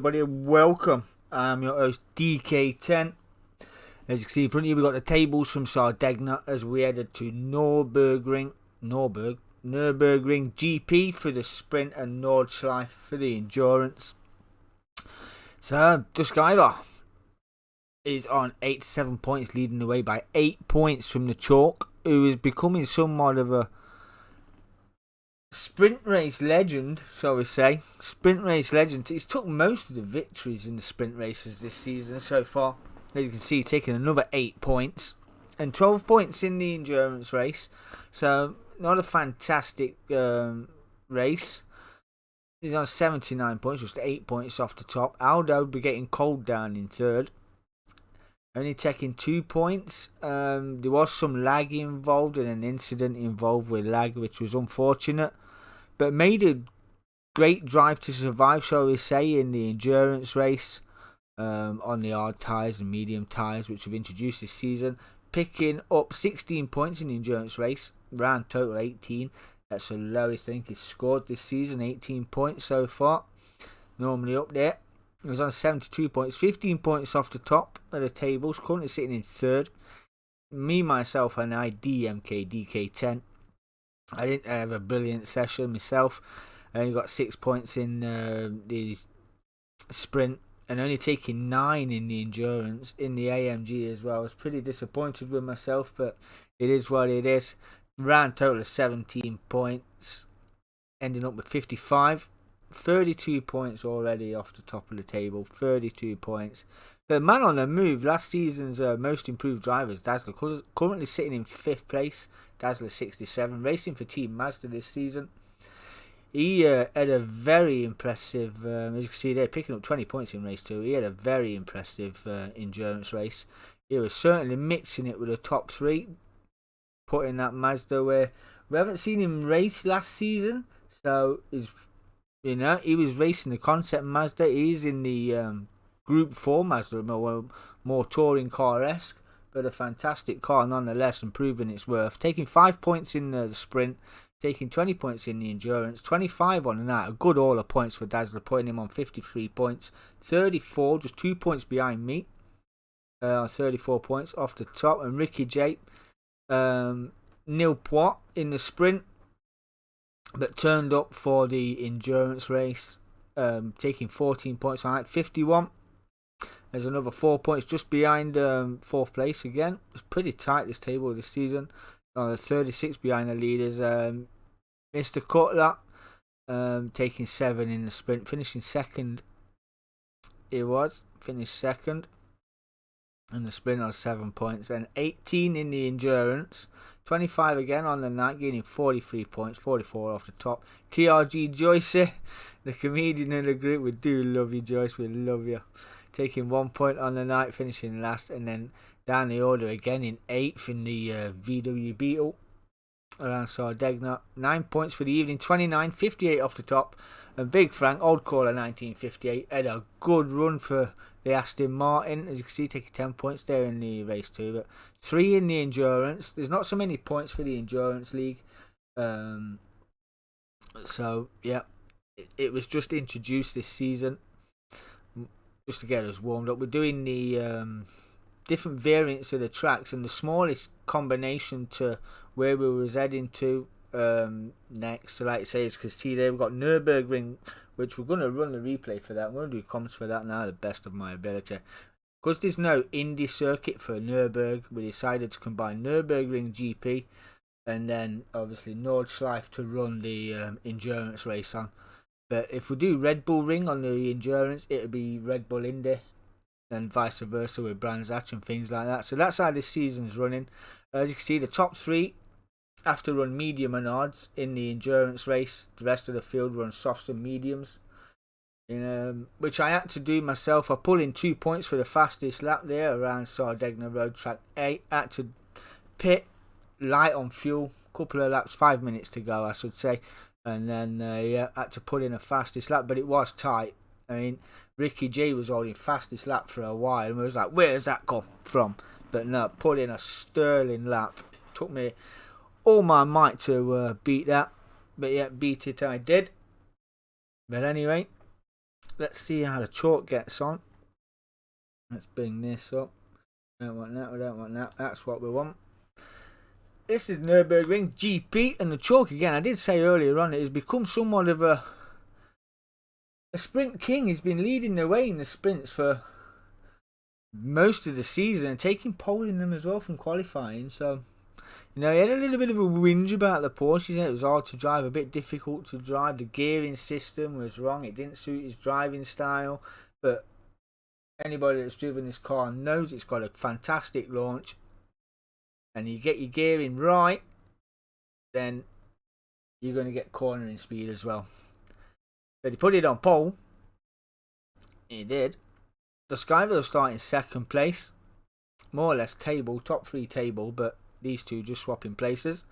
everybody, welcome. I'm your host DK10. As you can see in front of you, we've got the tables from Sardegna as we headed to Nürburgring GP for the sprint and NORDSHLIFE for the endurance. So, Duskaiver is on 87 points, leading the way by 8 points from the chalk, who is becoming somewhat of a sprint race legend, shall we say. Sprint race legend. He's took most of the victories in the sprint races this season so far. As you can see, taking another 8 points and 12 points in the endurance race. So, not a fantastic race. He's on 79 points, just 8 points off the top. Aldo will be getting cold down in third. Only taking 2 points. There was some lag involved and an incident involved with lag, which was unfortunate. But made a great drive to survive, shall we say, in the endurance race on the hard tyres and medium tyres, which have introduced this season. Picking up 16 points in the endurance race, round total 18. That's the lowest I think he's scored this season, 18 points so far. Normally up there. He was on 72 points, 15 points off the top of the tables, currently sitting in third. Me, myself, and I, DK10. I didn't have a brilliant session myself. I only got 6 points in the sprint and only taking 9 in the endurance, in the AMG as well. I was pretty disappointed with myself, but it is what it is. Round total of 17 points, ending up with 55. 32 points already off the top of the table. 32 points. The man on the move, last season's most improved drivers, Dazzler, currently sitting in 5th place. Dazzler 67, racing for Team Mazda this season. He had a very impressive, as you can see there, picking up 20 points in race 2. He had a very impressive endurance race. He was certainly mixing it with the top 3, putting that Mazda where we haven't seen him race last season. So, he was racing the concept Mazda. He's in the Group 4 Mazda, more touring car-esque, but a fantastic car nonetheless, and proving its worth. Taking 5 points in the sprint, taking 20 points in the endurance, 25 on the night. A good all of points for Dazzler, putting him on 53 points. 34, just 2 points behind me. 34 points off the top. And Ricky J, Nil Poit in the sprint, but turned up for the endurance race, taking 14 points on that. 51. There's another 4 points just behind 4th place again. It's pretty tight, this table this season. 36 behind the leaders. Mr. Cutler taking 7 in the sprint, finishing second. Finished second in the sprint on 7 points, and 18 in the endurance. 25 again on the night, gaining 43 points, 44 off the top. TRG Joyce, the comedian in the group. We do love you, Joyce. We love you. Taking 1 point on the night, finishing last, and then down the order again in 8th in the VW Beetle around Sardegna. 9 points for the evening, 29, 58 off the top. And Big Frank, old caller 1958, had a good run for the Aston Martin. As you can see, taking 10 points there in the race too, but 3 in the endurance. There's not so many points for the endurance league. So, yeah, it was just introduced this season just to get us warmed up. We're doing the different variants of the tracks, and the smallest combination to where we was heading to next. So like I say, is because today we've got Nürburgring, which we're going to run the replay for that. I'm going to do comms for that now, to the best of my ability. Because there's no Indy circuit for Nürburg, we decided to combine Nürburgring GP and then obviously NORDSHLIFE to run the endurance race on. But if we do Red Bull Ring on the endurance, it'll be Red Bull Indy, and vice versa with Brands Hatch and things like that. So that's how this season's running. As you can see, the top 3 have to run medium and hards in the endurance race. The rest of the field run softs and mediums, which I had to do myself. I pulled in 2 points for the fastest lap there around Sardegna Road Track 8. Had to pit light on fuel, couple of laps, 5 minutes to go I should say, and then had to put in a fastest lap, but it was tight. I mean, Ricky J was holding fastest lap for a while, and we was like, where's that come from? But no, put in a sterling lap. Took me all my might to beat that, but yeah, beat it I did. But anyway, Let's see how the chalk gets on. Let's bring this up. Don't want that, we don't want that. That's what we want. This is Nürburgring GP, and the chalk again. I did say earlier on it has become somewhat of a sprint king. He's been leading the way in the sprints for most of the season and taking pole in them as well from qualifying. So, you know, he had a little bit of a whinge about the Porsche. He said it was hard to drive, a bit difficult to drive. The gearing system was wrong. It didn't suit his driving style. But anybody that's driven this car knows it's got a fantastic launch. And you get your gearing right, then you're going to get cornering speed as well. But he put it on pole. He did. The Skyville starting second place. More or less table, top 3 table, but these two just swapping places.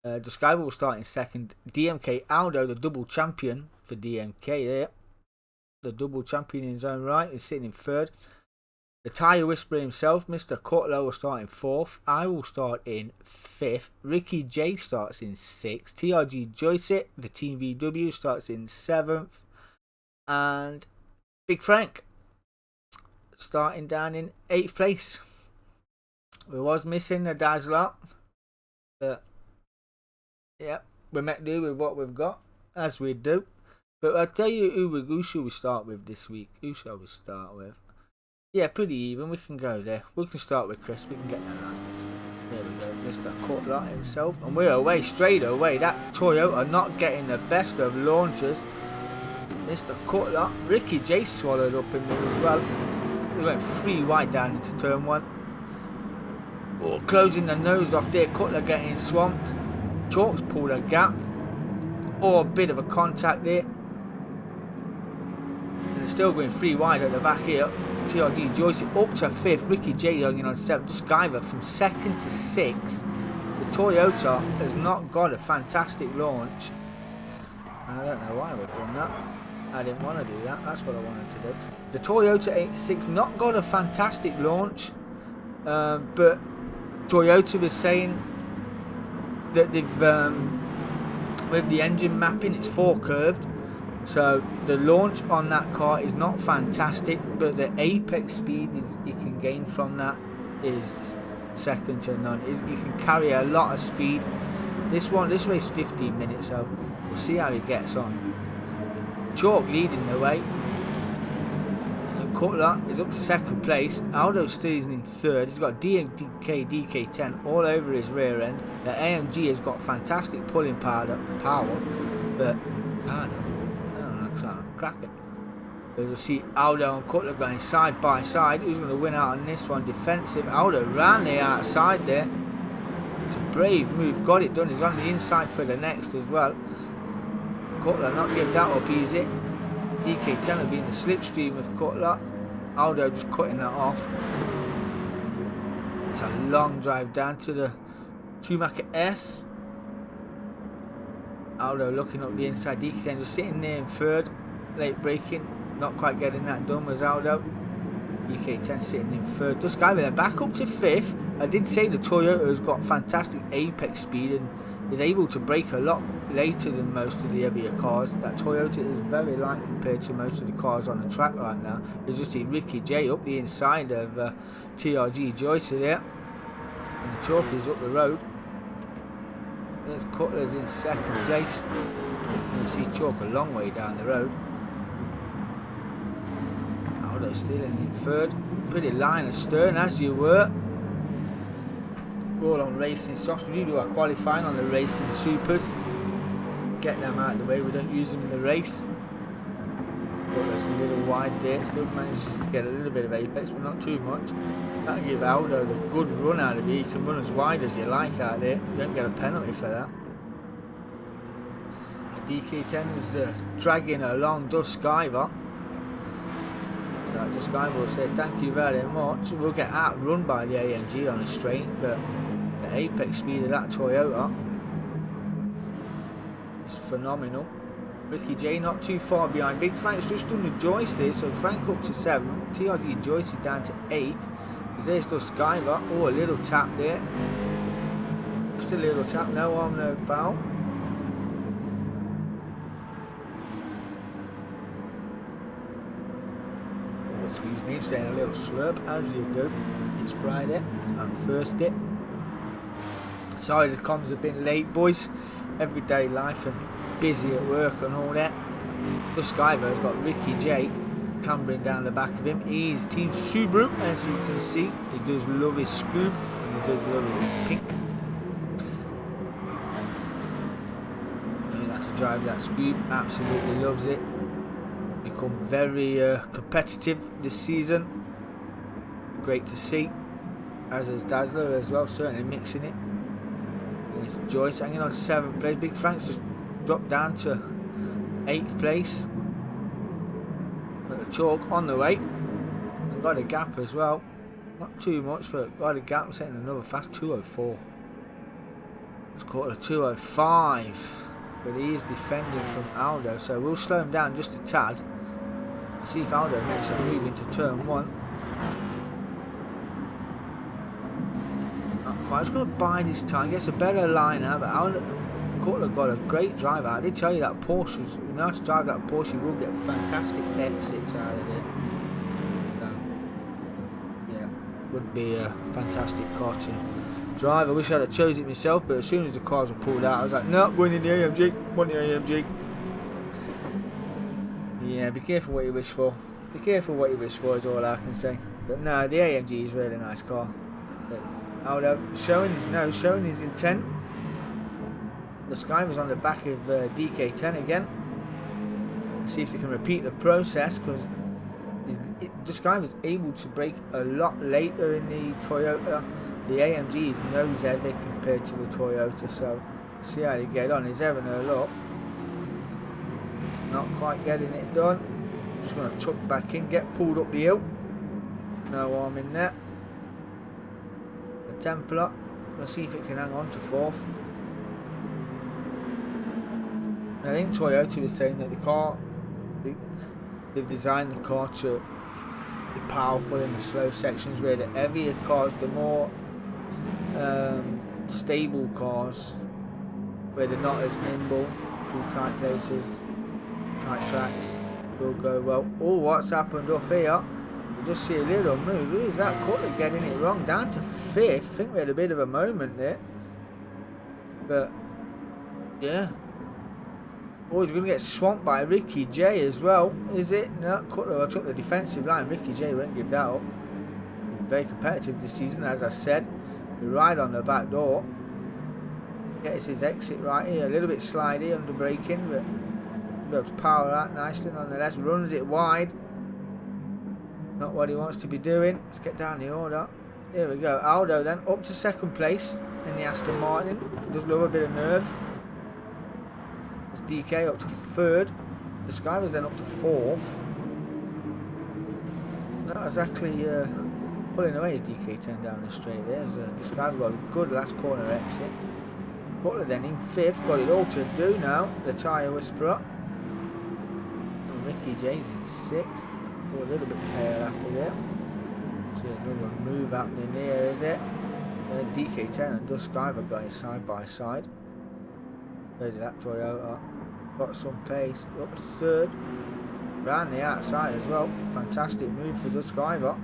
The Skyville will start in second. DMK Aldo, the double champion for DMK there. The double champion in his own right, is sitting in third. The tyre whisperer himself, Mr. Cutler, will start in 4th. I will start in 5th. Ricky J starts in 6th. TRG Joyce, the Team VW, starts in 7th. And Big Frank starting down in 8th place. We was missing a Dazzler. But, yeah, we make do with what we've got, as we do. But I'll tell you who shall we start with this week? Who shall we start with? Yeah, pretty even. We can go there. We can start with Chris. We can get that right. There we go. Mr. Cutler himself. And we're away, straight away. That Toyota not getting the best of launchers. Mr. Cutler. Ricky J swallowed up in there as well. We went 3 wide down into turn 1. Oh, closing the nose off there. Cutler getting swamped. Chalk's pulled a gap. Oh, a bit of a contact there. And they're still going 3 wide at the back here. TRG Joyce up to 5th. Ricky J hanging on 7th. Skyver from 2nd to 6th. The Toyota has not got a fantastic launch. I don't know why we've done that. I didn't want to do that. That's what I wanted to do. The Toyota 86 not got a fantastic launch. But Toyota was saying that they've with the engine mapping, it's 4 curved. So the launch on that car is not fantastic, but the apex speed you can gain from that is second to none. You can carry a lot of speed. This race 15 minutes, so we'll see how he gets on. Chalk leading the way. Cutler is up to 2nd place. Aldo's still in 3rd. He's got DK10 all over his rear end. The AMG has got fantastic pulling power, but I don't know, crack it. We'll see Aldo and Cutler going side by side. Who's going to win out on this one? Defensive. Aldo ran the outside there. It's a brave move. Got it done. He's on the inside for the next as well. Cutler not give that up easy. DK10 will be in the slipstream of Cutler. Aldo just cutting that off. It's a long drive down to the Schumacher S. Aldo looking up the inside. DK10 just sitting there in 3rd. Late braking. Not quite getting that done was Aldo. DK10 sitting in 3rd. Just guy with a back up to 5th. I did say the Toyota has got fantastic apex speed and is able to brake a lot later than most of the heavier cars. That Toyota is very light compared to most of the cars on the track right now. You just see Ricky J up the inside of TRG Joyce there. And the Chalk is up the road. There's Cutler's in 2nd place. You see Chalk a long way down the road. Aldo's still in 3rd. Pretty line astern as you were. All on racing softs. We do our qualifying on the racing supers. Get them out of the way. We don't use them in the race. But there's a little wide there. Still manages to get a little bit of apex, but not too much. That'll give Aldo the good run out of it. You can run as wide as you like out there. You don't get a penalty for that. And DK10 is dragging along Dust Skyver. So Dust Skyver will say thank you very much. We'll get outrun by the AMG on a straight, but the apex speed of that Toyota is phenomenal. Ricky J not too far behind. Big Frank's just done the Joyce there, so Frank up to 7th. TRG Joyce is down to 8th. There's the Skyver. Oh, a little tap there. Just a little tap, no harm, no foul. Excuse me, just taking a little slurp as you do. It's Friday, I'm thirsty. Sorry the comms have been late, boys. Everyday life and busy at work and all that. The Skyver's got Ricky J clambering down the back of him. He's Team Subaru, as you can see. He does love his scoop and he does love his pink. Knows how to drive that scoop, absolutely loves it. Become very competitive this season. Great to see. As is Dazzler as well, certainly mixing it. There's Joyce hanging on 7th place. Big Frank's just dropped down to 8th place. Got a chalk on the way. And got a gap as well. Not too much, but got a gap. Setting another fast 204. It's caught a 205. But he is defending from Aldo, so we'll slow him down just a tad. See if Aldo makes a move into turn 1. Not quite. He's going to bide his time. Gets a better line out, but Aldo got a great drive out. I did tell you that Porsche, you know how to drive that Porsche, you will get fantastic exits out of it. Yeah, would be a fantastic car to drive. I wish I'd have chosen it myself, but as soon as the cars were pulled out, I was like, no, going in the AMG. Want the AMG. Yeah, be careful what you wish for. Be careful what you wish for is all I can say. But no, the AMG is a really nice car. But Aldo showing his nose, showing his intent. The Sky was on the back of DK10 again. Let's see if they can repeat the process, because the Sky was able to brake a lot later in the Toyota. The AMG is nose heavy compared to the Toyota, so see how they get on. He's having a look. Not quite getting it done. Just going to tuck back in, get pulled up the hill. No harm in that. The Templar. Let's see if it can hang on to 4th. I think Toyota was saying that the car, they've designed the car to be powerful in the slow sections, where the heavier cars, the more stable cars, where they're not as nimble through tight places, tight tracks, will go well. Oh, what's happened up here? You just see a little move. Who is that Cutler getting it wrong? Down to 5th. I think we had a bit of a moment there. But, yeah. Oh, he's going to get swamped by Ricky J as well. Is it? No, Cutler took the defensive line. Ricky J won't give that up. Very competitive this season, as I said. Right on the back door. Gets his exit right here. A little bit slidey under braking, but be able to power that nicely nonetheless. Runs it wide. Not what he wants to be doing. Let's get down the order. Here we go. Aldo then up to 2nd place in the Aston Martin. Does love a bit of nerves. It's DK up to 3rd. The Sky was then up to 4th. Not exactly pulling away his DK10 down the straight there. The Sky got a good last corner exit. Butler then in 5th. Got it all to do now. The tyre whisperer. Ricky J's in 6th. Oh, a little bit tail happy there. See another move happening there, is it? DK10 and Dusk Skyver going side by side. There's that Toyota. Got some pace. Up to 3rd. Round the outside as well. Fantastic move for Dusk Skyver.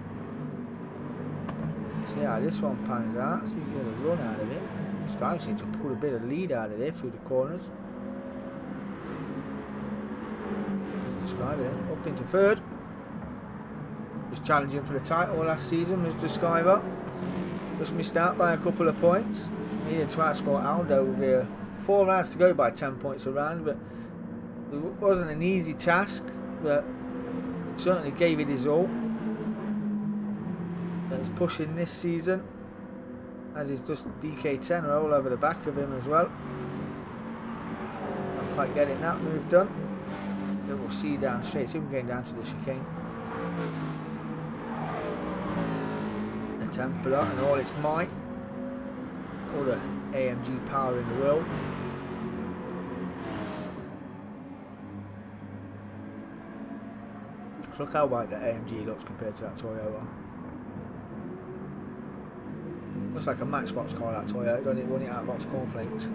See how this one pans out. See if you get a run out of it. Sky seems to pull a bit of lead out of there through the corners. The Sky then up into 3rd. Was challenging for the title last season, was the Skyver. Just missed out by a couple of points. Needed to outscore Aldo with 4 rounds to go by 10 points a round, but it wasn't an easy task, but certainly gave it his all. And he's pushing this season, as he's just DK10 are all over the back of him as well. Not quite getting that move done. Then we'll see down straight. See him going down to the chicane. The Templar and all its might. All the AMG power in the world. Just look how white that AMG looks compared to that Toyota. Looks like a Matchbox car, that Toyota, doesn't it? Running out of box cornflakes.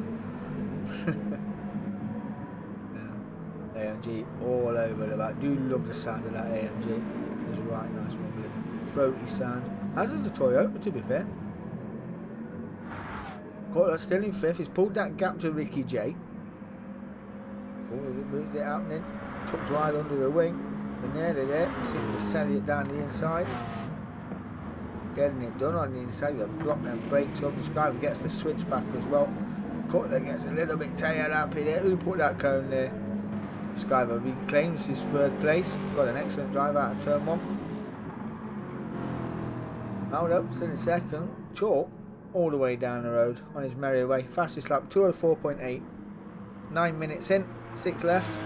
Yeah. AMG all over the back. Do love the sound of that AMG. It's right nice rumbling. Throaty sound. As is the Toyota, to be fair. Cutler still in 5th. He's pulled that gap to Ricky J. Oh, as it moves it happening. Tucks right under the wing. We're nearly there. See if we can sell it down the inside. Getting it done on the inside. You've got to drop them brakes up. Skyver gets the switch back as well. Cutler gets a little bit tired happy there. Who put that cone there? Skyver reclaims his 3rd place. Got an excellent drive out of turn 1. Hold up, still in 2nd. Chalk all the way down the road on his merry way. Fastest lap 204.8. 9 minutes in, 6 left.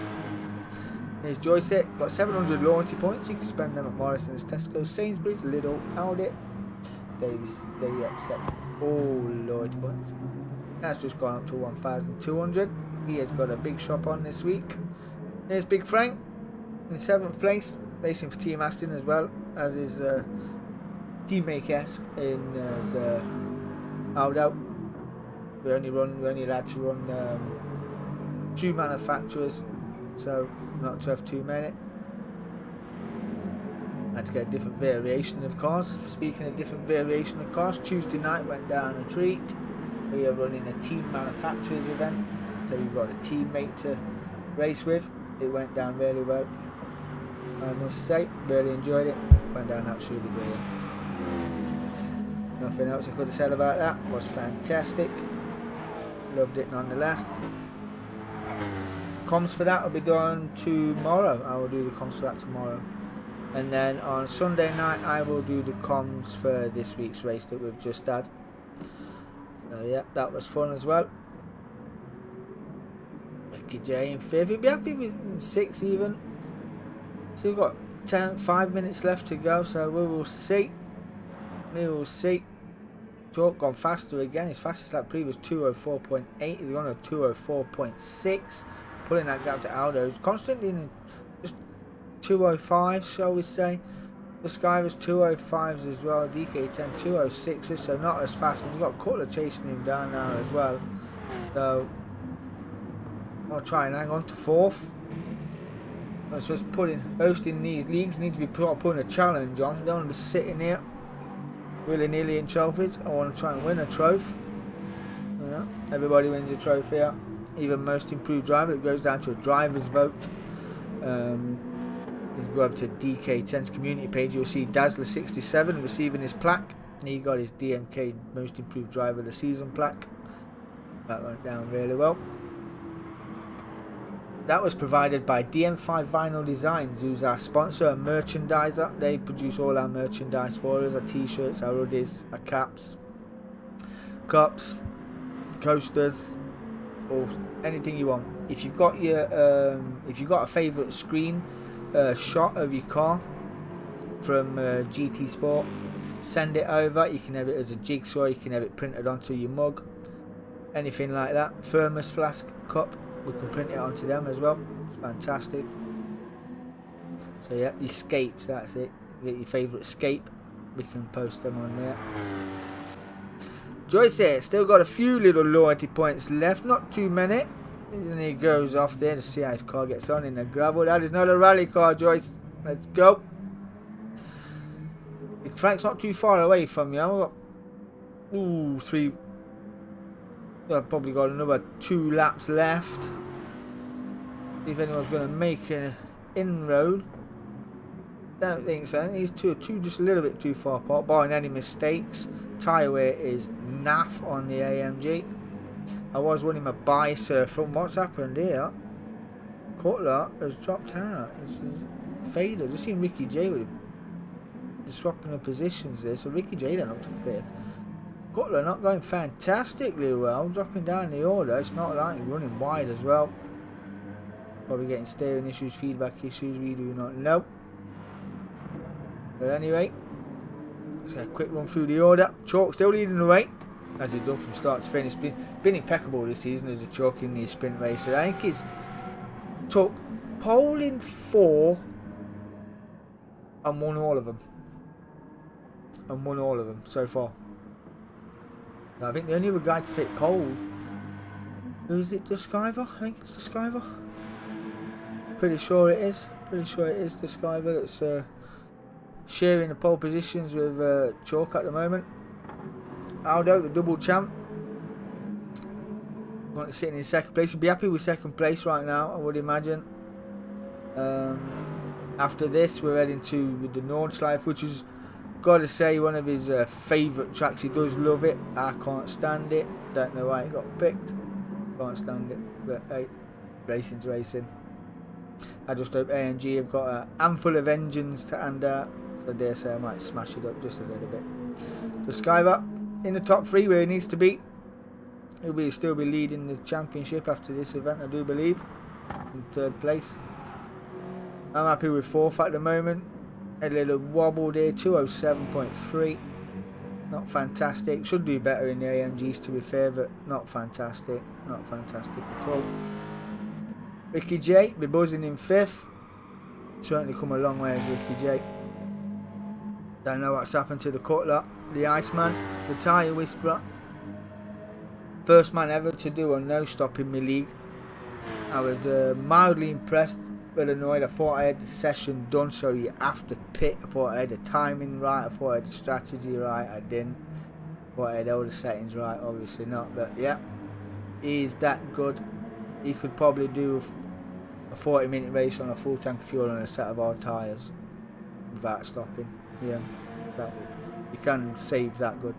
Here's Joyce. Got 700 loyalty points. You can spend them at Morrison's, Tesco, Sainsbury's, Lidl, Aldi. They accept all loyalty points. That's just gone up to 1,200. He has got a big shop on this week. Here's Big Frank in 7th place, racing for Team Aston as well as his teammate in Aldo. We only allowed to run 2 manufacturers, so not to have too many. Had to get a different variation of cars. Speaking of different variation of cars, Tuesday night went down a treat. We are running a team manufacturers event, so you've got a teammate to race with. It went down really well, I must say. Really enjoyed it. Went down absolutely brilliant. Nothing else I could have said about that. It was fantastic. Loved it nonetheless. Comms for that will be done tomorrow. I will do the comms for that tomorrow. And then on Sunday night I will do the comms for this week's race that we've just had. So yeah, that was fun as well. Ricky J in 5th. He'd be happy with 6 even. So we've got 5 minutes left to go, so we will see. We will see. Chalk gone faster again. His fastest lap previous 204.8. He's gone to 204.6. Pulling that gap to Aldo's. Constantly in just 205, shall we say. The Sky was 205s as well. DK10 206s, so not as fast. And you've got Cutler chasing him down now as well. So I'll try and hang on to 4th. I suppose hosting these leagues needs to be putting a challenge on. Don't want to be sitting here willy-nilly in trophies. I want to try and win a trophy. Yeah, everybody wins a trophy here. Even most improved driver. It goes down to a driver's vote. If you go over to DK10's community page, you'll see Dazzler67 receiving his plaque. He got his DMK Most Improved Driver of the Season plaque. That went down really well. That was provided by DM5 Vinyl Designs, who's our sponsor and merchandiser. They produce all our merchandise for us, our t-shirts, our hoodies, our caps, cups, coasters, or anything you want. If you've got a favourite screen shot of your car from GT Sport, send it over. You can have it as a jigsaw, you can have it printed onto your mug, anything like that. Thermos flask, cup, we can print it onto them as well. It's fantastic. So yeah, your scapes, that's it. Get your favourite scape, we can post them on there. Joyce here, still got a few little loyalty points left, not too many. And he goes off there to see how his car gets on in the gravel. That is not a rally car, Joyce. Let's go. Big Frank's not too far away from you. I've got 3. I've probably got another 2 laps left. See if anyone's going to make an inroad. Don't think so. I think these two are just a little bit too far apart, barring any mistakes. Tyre wear is naff on the AMG. I was running my bicer from what's happened here. Cutler has dropped out. It's faded. Just seen Ricky J with the swapping of positions there. So Ricky J then up to 5th. Cutler not going fantastically well. Dropping down the order. It's not like he's running wide as well. Probably getting steering issues, feedback issues. We do not know. But anyway, let's get a quick run through the order. Chalk still leading the way, as he's done from start to finish. Been impeccable this season as a Chalk in the sprint race. I think he's took pole in 4 and won all of them. So far. Now, I think the only other guy to take pole, who is it? Descriver? I think it's Descriver. Pretty sure it is. Descriver that's sharing the pole positions with Chalk at the moment. Aldo, the double champ, sitting in second place. He'd be happy with second place right now, I would imagine. After this, we're heading to the NORDSHLIFE, which is, gotta say, one of his favourite tracks. He does love it. I can't stand it. Don't know why it got picked. Can't stand it. But hey, racing's racing. I just hope AMG have got a handful of engines to hand out. So I dare say I might smash it up just a little bit. So Skyver in the top 3 where he needs to be. He'll still be leading the championship after this event, I do believe. In 3rd place. I'm happy with 4th at the moment. A little wobble there, 207.3. Not fantastic. Should do better in the AMGs to be fair, but not fantastic. Not fantastic at all. Ricky J, be buzzing in 5th. Certainly come a long way as Ricky J. Don't know what's happened to the Cutler, the Iceman, the Tyre Whisperer. First man ever to do a no-stop in my league. I was mildly impressed but annoyed. I thought I had the session done, so you have to pit. I thought I had the timing right. I thought I had the strategy right. I didn't. I thought I had all the settings right. Obviously not. But yeah, he's that good. He could probably do a 40-minute race on a full tank of fuel and a set of hard tyres without stopping. Yeah, you can save that good.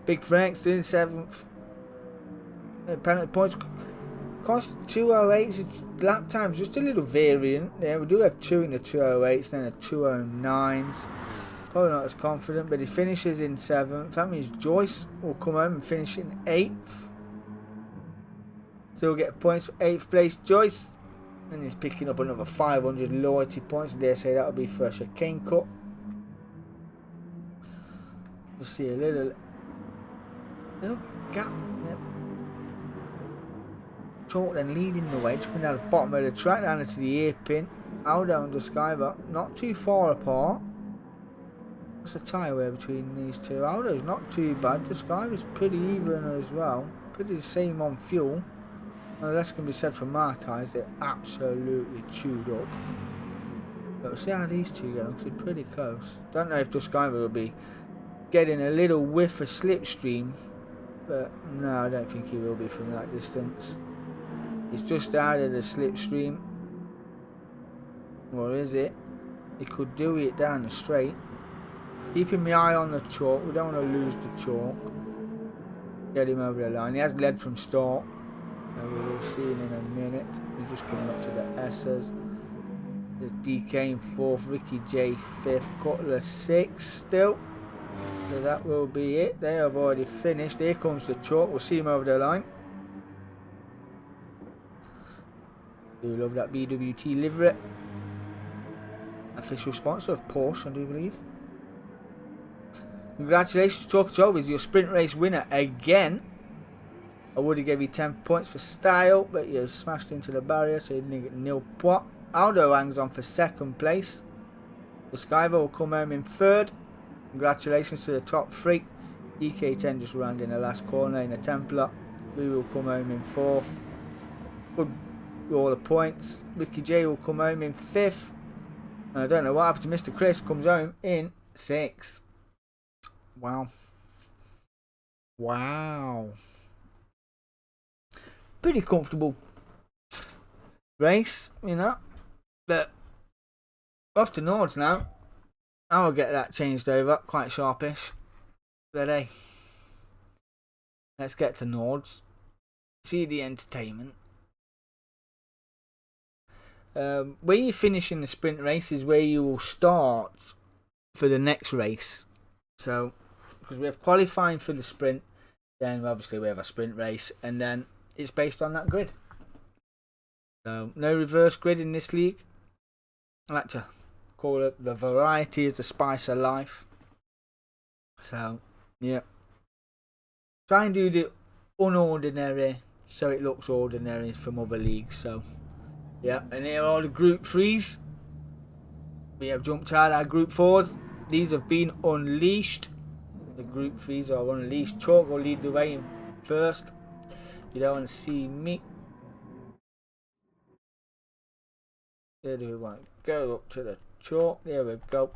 Big Frank's in 7th. Penalty points. Cost 208's lap time's just a little variant. Yeah, we do have 2 in the 208s, then a 209s. Probably not as confident, but he finishes in 7th. That means Joyce will come home and finish in 8th. Still get points for 8th place Joyce. And he's picking up another 500 loyalty points. I dare say that'll be for a chicane cut. We'll see a little gap. Yep. Chalk then leading the way, coming down the bottom of the track down into the hairpin. Aldo and Skyver not too far apart. What's the tyre wear between these two? Aldo's not too bad. The Skyver's pretty even as well. Pretty the same on fuel. Now, less can be said for my tyres. They're absolutely chewed up. But we'll see how these two go, because they're pretty close. Don't know if the Skyver will be getting a little whiff of slipstream. But no, I don't think he will be from that distance. He's just out of the slipstream. Or is it? He could do it down the straight. Keeping my eye on the chalk. We don't want to lose the chalk. Get him over the line. He has led from start. And we will see him in a minute. He's just coming up to the S's. There's DK in 4th. Ricky J 5th. Cutler 6th still. So that will be it. They have already finished. Here comes the chalk. We'll see him over the line. Do love that BWT livery. Official sponsor of Porsche, I do believe. Congratulations, Chalk 12 is your sprint race winner again. I would have gave you 10 points for style, but you smashed into the barrier, so you didn't get nil point. Aldo hangs on for 2nd place. The Skyver will come home in 3rd. Congratulations to the top 3. EK10 just rounding the last corner in a Templar. We will come home in 4th. Good all the points. Ricky J will come home in 5th. And I don't know what happened to Mr. Chris. Comes home in 6th. Wow. Wow. Pretty comfortable race, you know. But off to Nords now. I will get that changed over. Quite sharpish. But hey. Let's get to Nords. See the entertainment. Where you finish in the sprint race is where you will start for the next race. So, because we have qualifying for the sprint, then obviously we have a sprint race, and then it's based on that grid. So, no reverse grid in this league. I like to call it the variety is the spice of life. So, yeah. Try and do the unordinary so it looks ordinary from other leagues. So, yeah, and here are the Group 3s. We have jumped out our Group 4s. These have been unleashed. The Group 3s are unleashed. Chalk will lead the way in 1st. You don't want to see me. Where do we want to go? Up to the chalk. There we go.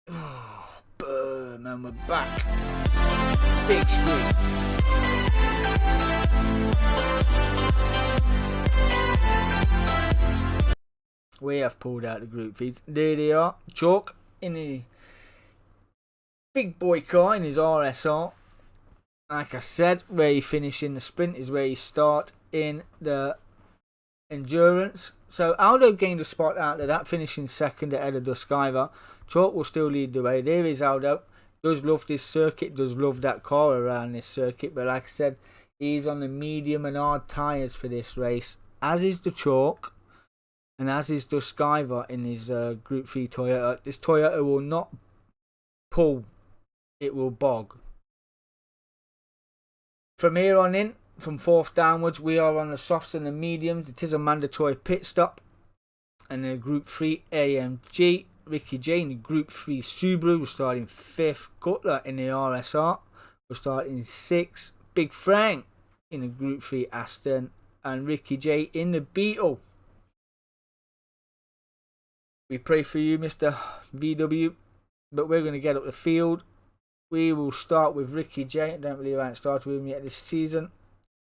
Oh, boom, and we're back. Big screen. We have pulled out the group feeds. There they are. Chalk in the big boy car in his RSR. Like I said, where you finish in the sprint is where you start in the endurance. So Aldo gained a spot out of that, finishing second ahead of Duskiver. Chalk will still lead the way. There is Aldo. Does love this circuit, does love that car around this circuit. But like I said, he's on the medium and hard tyres for this race. As is the Chalk. And as is Duskiver in his Group 3 Toyota. This Toyota will not pull. It will bog. From here on in, from 4th downwards, we are on the softs and the mediums. It is a mandatory pit stop. And the Group 3 AMG. Ricky J in the Group 3 Subaru will start in 5th. Cutler in the RSR will start in 6th. Big Frank in the Group 3 Aston. And Ricky J in the Beetle. We pray for you, Mr. VW, but we're going to get up the field. We will start with Ricky J. I don't believe I haven't started with him yet this season.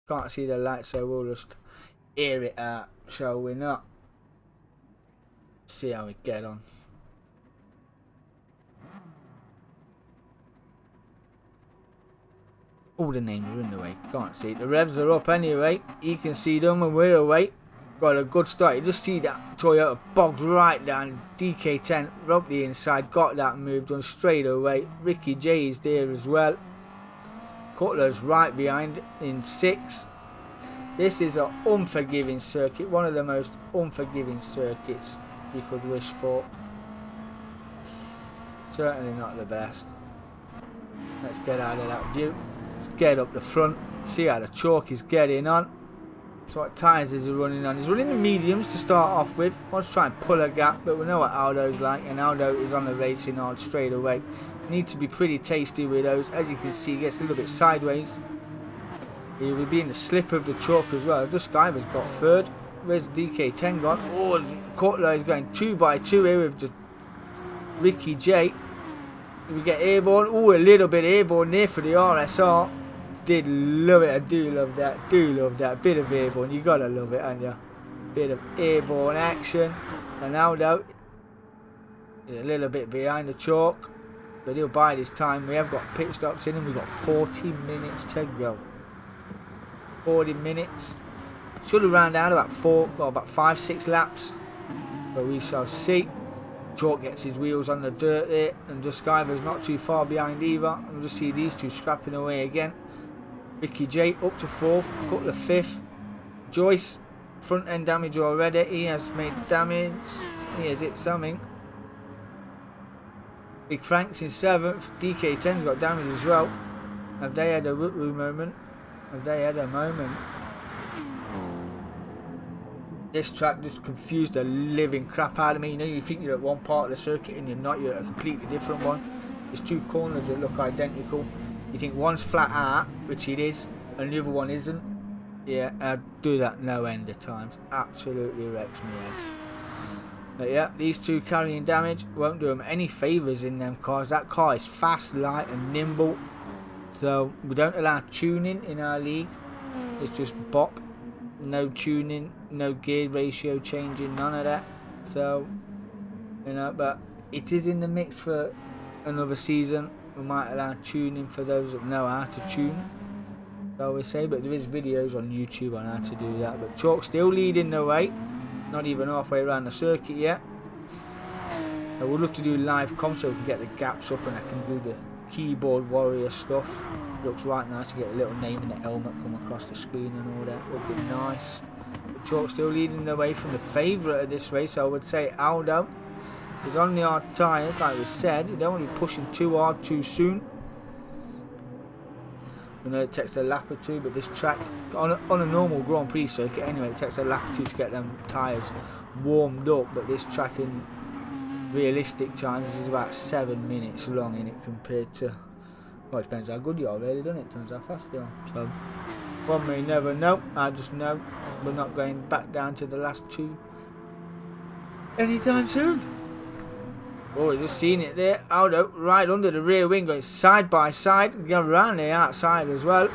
Can't see the light, so we'll just air it out, shall we not? See how we get on. All the names are in the way, can't see it. The revs are up anyway. You can see them when we're away. Got a good start. You just see that Toyota bogs right down. DK10 up the inside, got that move done straight away. Ricky J is there as well. Cutler's right behind in 6th. This is an unforgiving circuit, one of the most unforgiving circuits you could wish for. Certainly not the best. Let's get out of that view. Let's get up the front. See how the Chalk is getting on. So what tyres is he running on? He's running the mediums to start off with. Wants to try and pull a gap, but we know what Aldo's like, and Aldo is on the racing hard straight away. Need to be pretty tasty with those. As you can see, he gets a little bit sideways. He will be in the slip of the Chalk as well. This guy has got 3rd. Where's DK10 gone? Oh, Cutler is going 2 by 2 here with the Ricky J. We get airborne. Oh, a little bit airborne there for the RSR. Did love it. I do love that. Do love that. Bit of airborne. You gotta love it, haven't you? Bit of airborne action. And Aldo is a little bit behind the Chalk, but he'll bide his time. We have got pit stops in, and we've got 40 minutes to go. 40 minutes. Should have ran down about 5-6 laps, but we shall see. Chalk gets his wheels on the dirt there, and Duskiver's not too far behind either. We'll just see these two scrapping away again. Ricky J up to 4th, Cutler 5th. Joyce, front end damage already. He has made damage. He has hit something. Big Frank's in 7th. DK10's got damage as well. Have they had a woo-woo moment? Have they had a moment? This track just confused the living crap out of me. You know, you think you're at one part of the circuit and you're not. You're at a completely different one. There's 2 corners that look identical. You think one's flat out, which it is, and the other one isn't. Yeah, I do that no end of times. Absolutely wrecks me head. But yeah, these two carrying damage won't do them any favours in them cars. That car is fast, light and nimble. So we don't allow tuning in our league. It's just bop. No tuning, no gear ratio changing, none of that. So, you know, but it is in the mix for another season. We might allow tuning for those that know how to tune, I always say, but there is videos on YouTube on how to do that. But Chalk still leading the way, not even halfway around the circuit yet. I would love to do live comms so we can get the gaps up and I can do the keyboard warrior stuff. Looks right nice to get a little name in the helmet come across the screen and all that. Would be nice. But Chalk still leading the way from the favourite of this race. I would say Aldo. He's on the hard tyres, like we said. You don't want to be pushing too hard too soon. I know it takes a lap or 2, but this track, on a normal Grand Prix circuit anyway, it takes a lap or 2 to get them tyres warmed up. But this track in realistic times is about 7 minutes long in it compared to, well, it depends how good you are really, doesn't it? Depends how fast you are. So, one may never know. I just know we're not going back down to the last 2 anytime soon. Oh, we've just seen it there. Aldo right under the rear wing, going side by side. Going around the outside as well.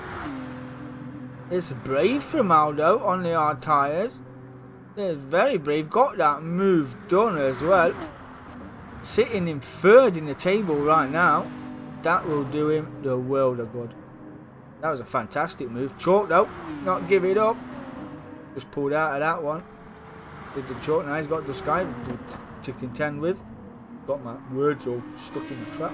It's brave from Aldo on the hard tyres. It's very brave. Got that move done as well. Sitting in third in the table right now. That will do him the world of good. That was a fantastic move. Chalk though. Not give it up. Just pulled out of that one. Did the chalk. Now he's got the Sky to contend with. Got my words all stuck in the trap.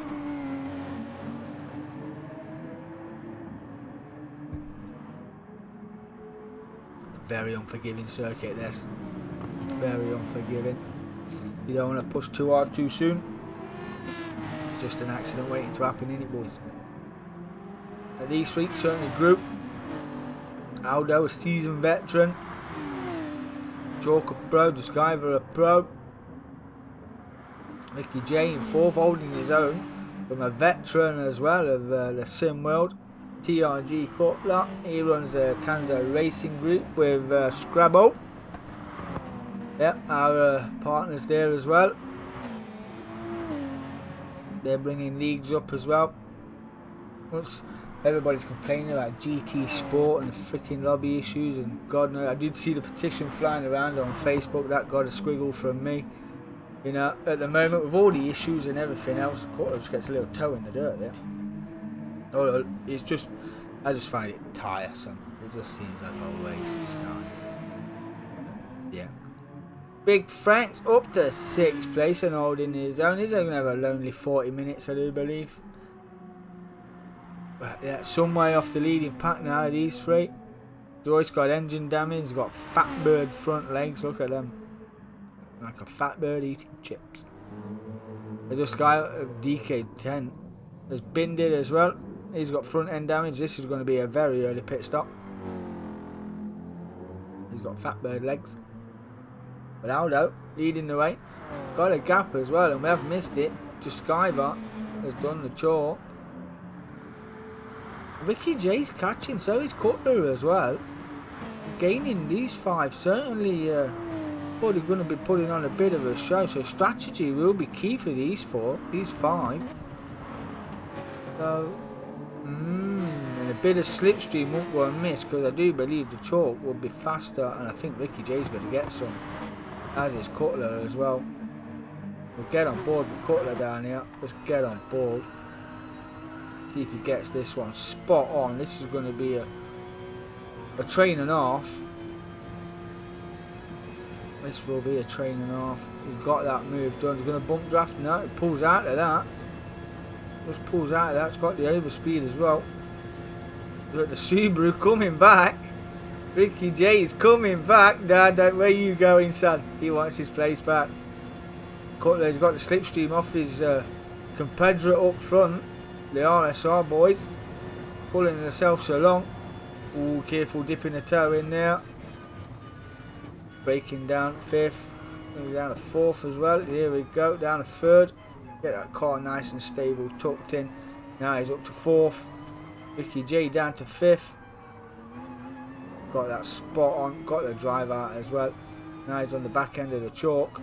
Very unforgiving circuit this. Very unforgiving. You don't want to push too hard too soon. It's just an accident waiting to happen, innit, boys? But these three certainly group. Aldo, a seasoned veteran. Chalk a pro, Discover a pro. Ricky J in fourth, holding his own from a veteran as well of the sim world. TRG Cutler. He runs a Tanzo Racing Group with Scrabble. Yep, our partners there as well. They're bringing leagues up as well. Once everybody's complaining about GT Sport and the freaking lobby issues, and God knows, I did see the petition flying around on Facebook. That got a squiggle from me. You know, at the moment with all the issues and everything else, Cutler just gets a little toe in the dirt there. Oh, it's just, I just find it tiresome. It just seems like a waste of time. Yeah. Big Frank's up to 6th place and holding his own. He's going to have a lonely 40 minutes, I do believe. But yeah, some way off the leading pack now, these three. Joyce got engine damage. He's got fat bird front legs. Look at them. Like a fat bird eating chips. There's this guy, DK10, has binned it as well. He's got front end damage. This is going to be a very early pit stop. He's got fat bird legs. But Aldo leading the way. Got a gap as well, and we have missed it. Just Skybar has done the chore. Ricky J's catching, so is Cutler as well. Gaining these five certainly probably going to be putting on a bit of a show. So strategy will be key for these five. So, and a bit of slipstream won't go amiss, because I do believe the chalk will be faster, and I think Ricky J's going to get some, as is Cutler as well. We'll get on board with Cutler down here. Let's get on board. See if he gets this one spot on. This is going to be a train and a half. This will be a train and a half. He's got that move done. He's going to bump draft now. He pulls out of that. Just pulls out of that. It's got the overspeed as well. Look, the Subaru coming back. Ricky J is coming back. Dad, where you going, son? He wants his place back. Cutler's got the slipstream off his Confederate up front. The RSR boys pulling themselves along. Ooh, careful dipping a toe in there. Breaking down 5th. Down to 4th as well. Here we go. Down to 3rd. Get that car nice and stable, tucked in. Now he's up to 4th. Ricky J down to 5th. Got that spot on. Got the drive out as well. Now he's on the back end of the chalk.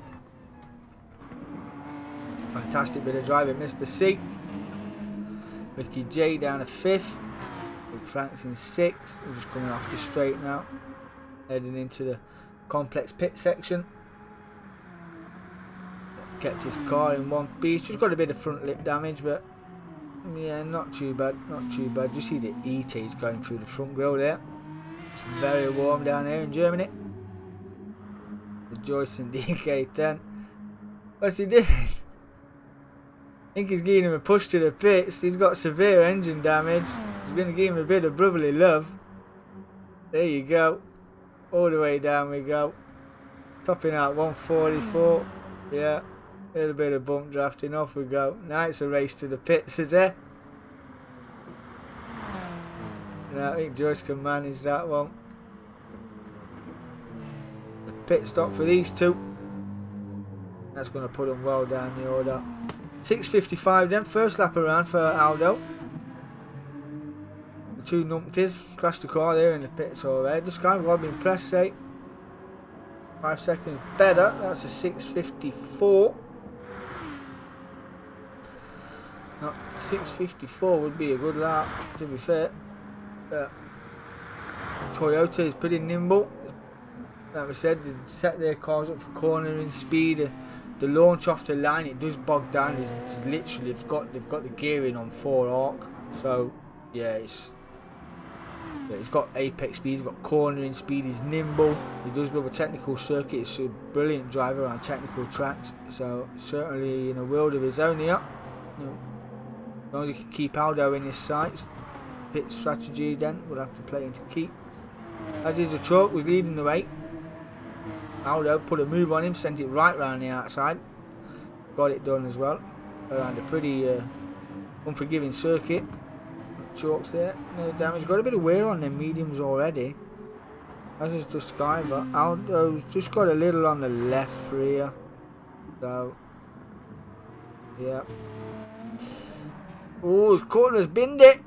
Fantastic bit of driving, Mr. C. Ricky J down to 5th. Big Frank's in 6th. We're just coming off the straight now. Heading into the complex pit section. Kept his car in one piece. Just got a bit of front lip damage, but yeah, not too bad. Not too bad. You see the ET's going through the front grille there. It's very warm down here in Germany. The Joyce and DK10. What's he doing? I think he's giving him a push to the pits. He's got severe engine damage. He's going to give him a bit of brotherly love. There you go. All the way down we go. Topping out 144. Yeah. A little bit of bump drafting. Off we go. Now it's a race to the pits, is there? And I think Joyce can manage that one. The pit stop for these two. That's going to put them well down the order. 6.55 then. First lap around for Aldo. The two numpties crashed the car there in the pits already. This guy got been press say 5 seconds better. That's a 6.54. Not 6:54 would be a good lap, to be fair. Toyota is pretty nimble. Like we said, they set their cars up for cornering speed. The launch off the line, it does bog down. It's literally they've got the gearing on 4 arc. So yeah, it's got apex speed, he's got cornering speed, he's nimble, he does love a technical circuit, he's a brilliant driver on technical tracks, so certainly in a world of his own here. You know, as long as he can keep Aldo in his sights, pit strategy then we'll have to play into keep. As is the truck, was leading the way. Aldo put a move on him, sent it right round the outside, got it done as well, around a pretty unforgiving circuit. Chalks there, no damage. Got a bit of wear on them mediums already. As is the Sky, but Aldo's just got a little on the left rear. So, yeah. Oh, Courtney's binned it.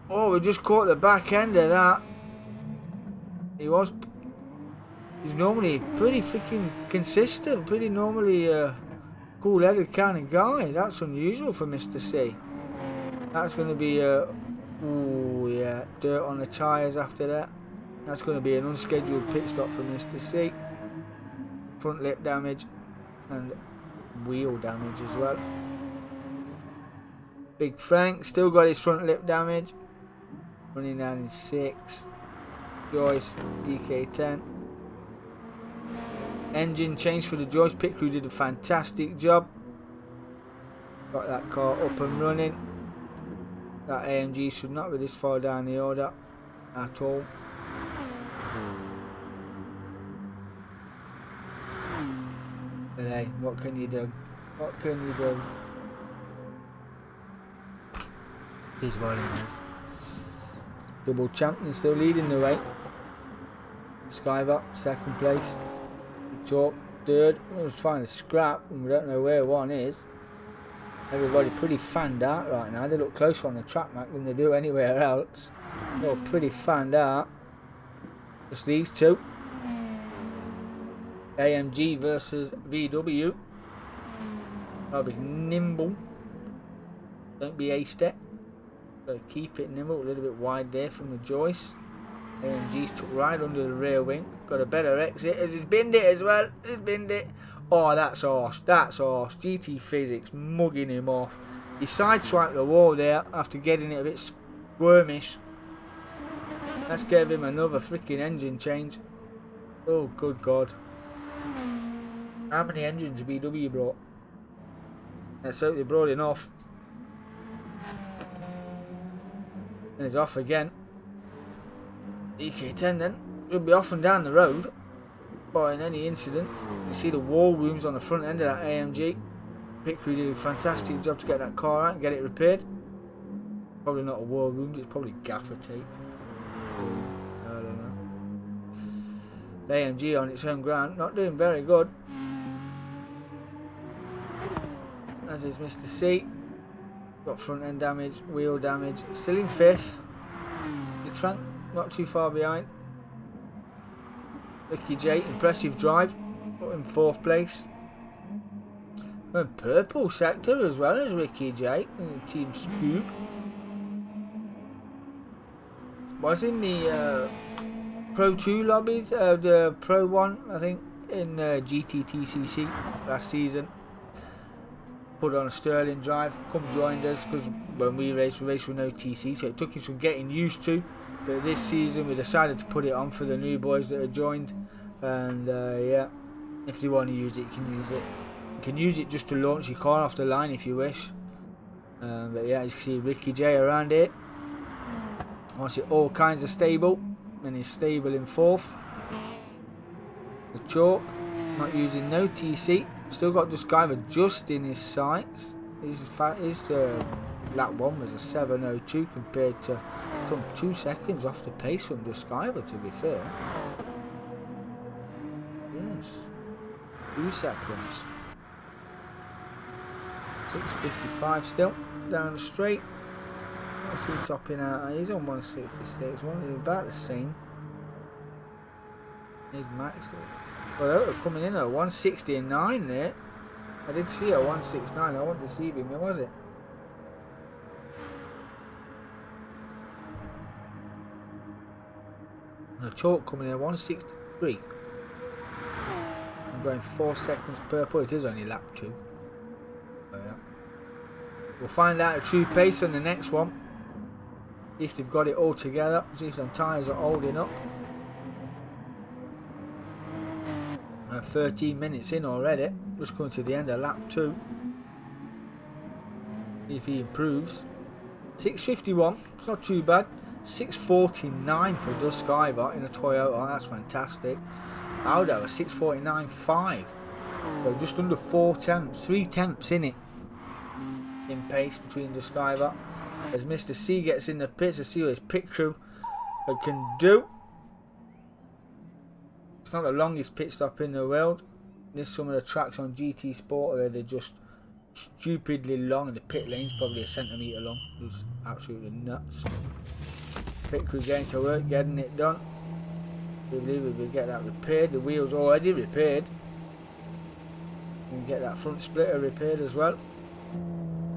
Oh, we just caught the back end of that. He's normally pretty freaking consistent, pretty normally cool-headed kind of guy. That's unusual for Mr. C. That's going to be oh yeah, dirt on the tyres after that. That's going to be an unscheduled pit stop for Mr. C. Front lip damage and wheel damage as well. Big Frank still got his front lip damage. Running down in 6. Joyce, EK10. Engine change for the Joyce pit crew did a fantastic job. Got that car up and running. That AMG should not be this far down the order at all. But hey, what can you do? What can you do? This is what it is. Double champion still leading the way. Skyver, second place. Chalk, third. I was trying to scrap and we don't know where one is. Everybody pretty fanned out right now. They look closer on the track map than they do anywhere else. They're all pretty fanned out. Just these two. AMG versus VW. I'll be nimble. Don't be A-step. Gotta keep it nimble. A little bit wide there from the Joyce. AMG's took right under the rear wing. Got a better exit as he's binned it as well. He's binned it. Oh, that's arse. That's arse. GT Physics mugging him off. He sideswiped the wall there after getting it a bit squirmish. Let's give him another freaking engine change. Oh, good God. How many engines have VW brought? Let's hope they brought enough. And he's off again. EK10 then. Should be off and down the road. Barring any incidents. You see the wall wounds on the front end of that AMG. Pit crew did a fantastic job to get that car out and get it repaired. Probably not a wall wound, it's probably gaffer tape. I don't know. AMG on its home ground, not doing very good. As is Mr. C. Got front end damage, wheel damage. Still in 5th. Big Frank, not too far behind. Ricky J, impressive drive, got in 4th place. And purple sector as well as Ricky J in the Team Scoop. Was in the Pro 2 lobbies, the Pro 1 I think in GTTCC last season. Put on a Sterling drive, come joined us because when we raced with no TC, so it took him some getting used to. But this season we decided to put it on for the new boys that are joined, and yeah, if they want to use it, you can use it. You can use it just to launch your car off the line if you wish. But yeah, as you can see Ricky J around here. Wants it all kinds of stable, and he's stable in 4th. The Chalk, not using no TC, still got Duskiver just in his sights. His lap 1 was a 7:02 compared to some 2 seconds off the pace from Duskiver, to be fair. Yes, 2 seconds. 6:55 still down the straight. What's he topping out? He's on 166. About the same. He's Max. Well, they're coming in at 169 there. I did see a 169. I wasn't deceiving me, was it? The chalk coming in 163. I'm going 4 seconds per point. It is only lap 2. Oh, yeah. We'll find out a true pace on the next one. See if they've got it all together. See if some tyres are holding up. 13 minutes in already. Just coming to the end of lap 2. See if he improves. 6:51. It's not too bad. 6:49 for Dust Skybar in a Toyota. That's fantastic. Aldo 6:49.5. So just under 4 tenths. 3 tenths in it. In pace between Dust Skybar. As Mr. C gets in the pits to see what his pit crew can do. It's not the longest pit stop in the world. There's some of the tracks on GT Sport where they're just stupidly long and the pit lane's probably a centimetre long. It's absolutely nuts. Pit crew getting to work, getting it done. We believe we will get that repaired. The wheel's already repaired. We can get that front splitter repaired as well.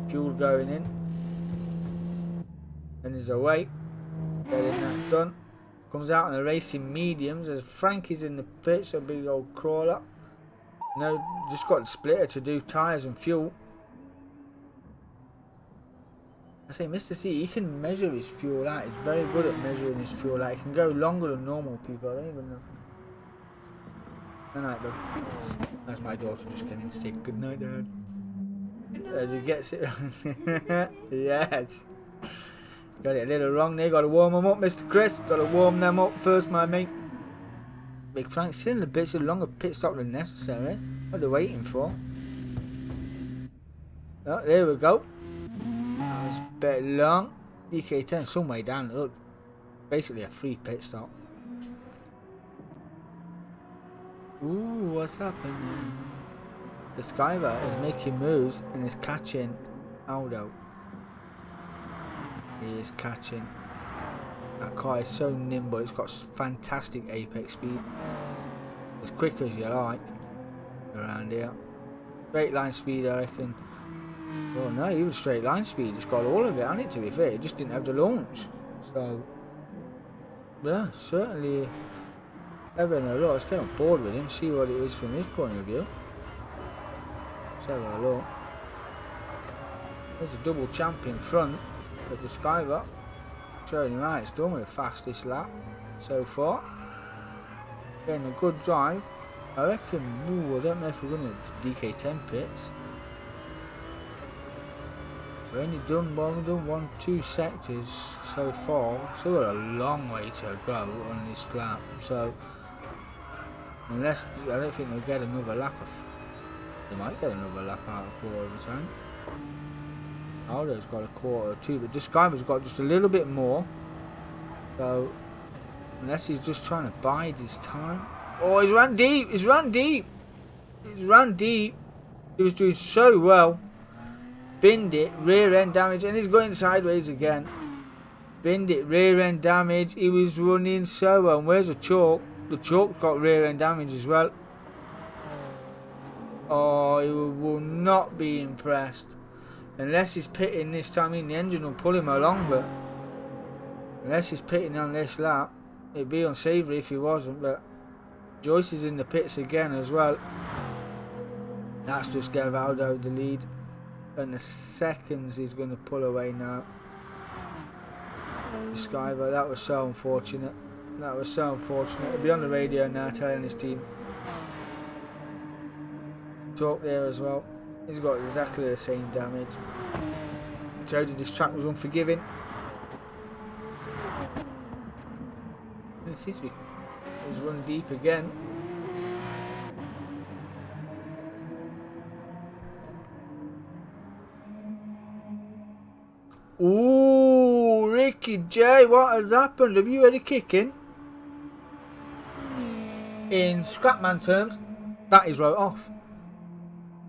Fuel going in. And there's a weight. Getting that done. Comes out on the racing mediums as Frankie's in the pits, a big old crawler. No, just got the splitter to do tyres and fuel. I say, Mr. C, he can measure his fuel out. He's very good at measuring his fuel out. He can go longer than normal people. I don't even know. Good night, bro. That's my daughter just came in to say good night, Dad. As he gets it. Yes. Got it a little wrong there. Got to warm them up, Mr. Chris. Got to warm them up first, my mate. Big Frank's still in a bit of longer pit stop than necessary. What are they waiting for? Oh, there we go. That was a bit long. DK10 some way down. Look, basically a free pit stop. Ooh, what's happening? The Skybar is making moves and is catching Aldo. He is catching. That car is so nimble. It's got fantastic apex speed. As quick as you like around here. Straight line speed, I reckon. Well, no, even straight line speed. It's got all of it, hasn't it, to be fair? It just didn't have the launch. So, yeah, certainly having a look. Let's get on board with him, see what it is from his point of view. Let's have a look. There's a double champion front at the Skybar. Showing him how it's done with the fastest lap so far. Getting a good drive. I reckon, ooh, I don't know if we're going to DK10 pits. We've only done 1-2 sectors so far. So we've got a long way to go on this lap. So, unless, I don't think they'll get another lap of, they might get another lap out of quarter of the time. Aldo's got a quarter or 2, but this guy has got just a little bit more. So, unless he's just trying to bide his time. Oh, he's run deep. He's run deep. He's run deep. He was doing so well. Binned it, rear end damage, and he's going sideways again. Binned it, rear end damage. He was running so well. And where's the chalk? The chalk's got rear end damage as well. Oh, he will not be impressed. Unless he's pitting this time, I mean, the engine will pull him along, but unless he's pitting on this lap, it'd be unsavoury if he wasn't. But Joyce is in the pits again as well. That's just gave Aldo the lead. And the seconds he's going to pull away now. The Skybar, that was so unfortunate. That was so unfortunate. He'll be on the radio now telling his team. Chalk there as well. He's got exactly the same damage. So did this track was unforgiving. It seems to be. He's run deep again. Ooh, Ricky J, what has happened? Have you had a kick in? In Scrapman terms, that is wrote off.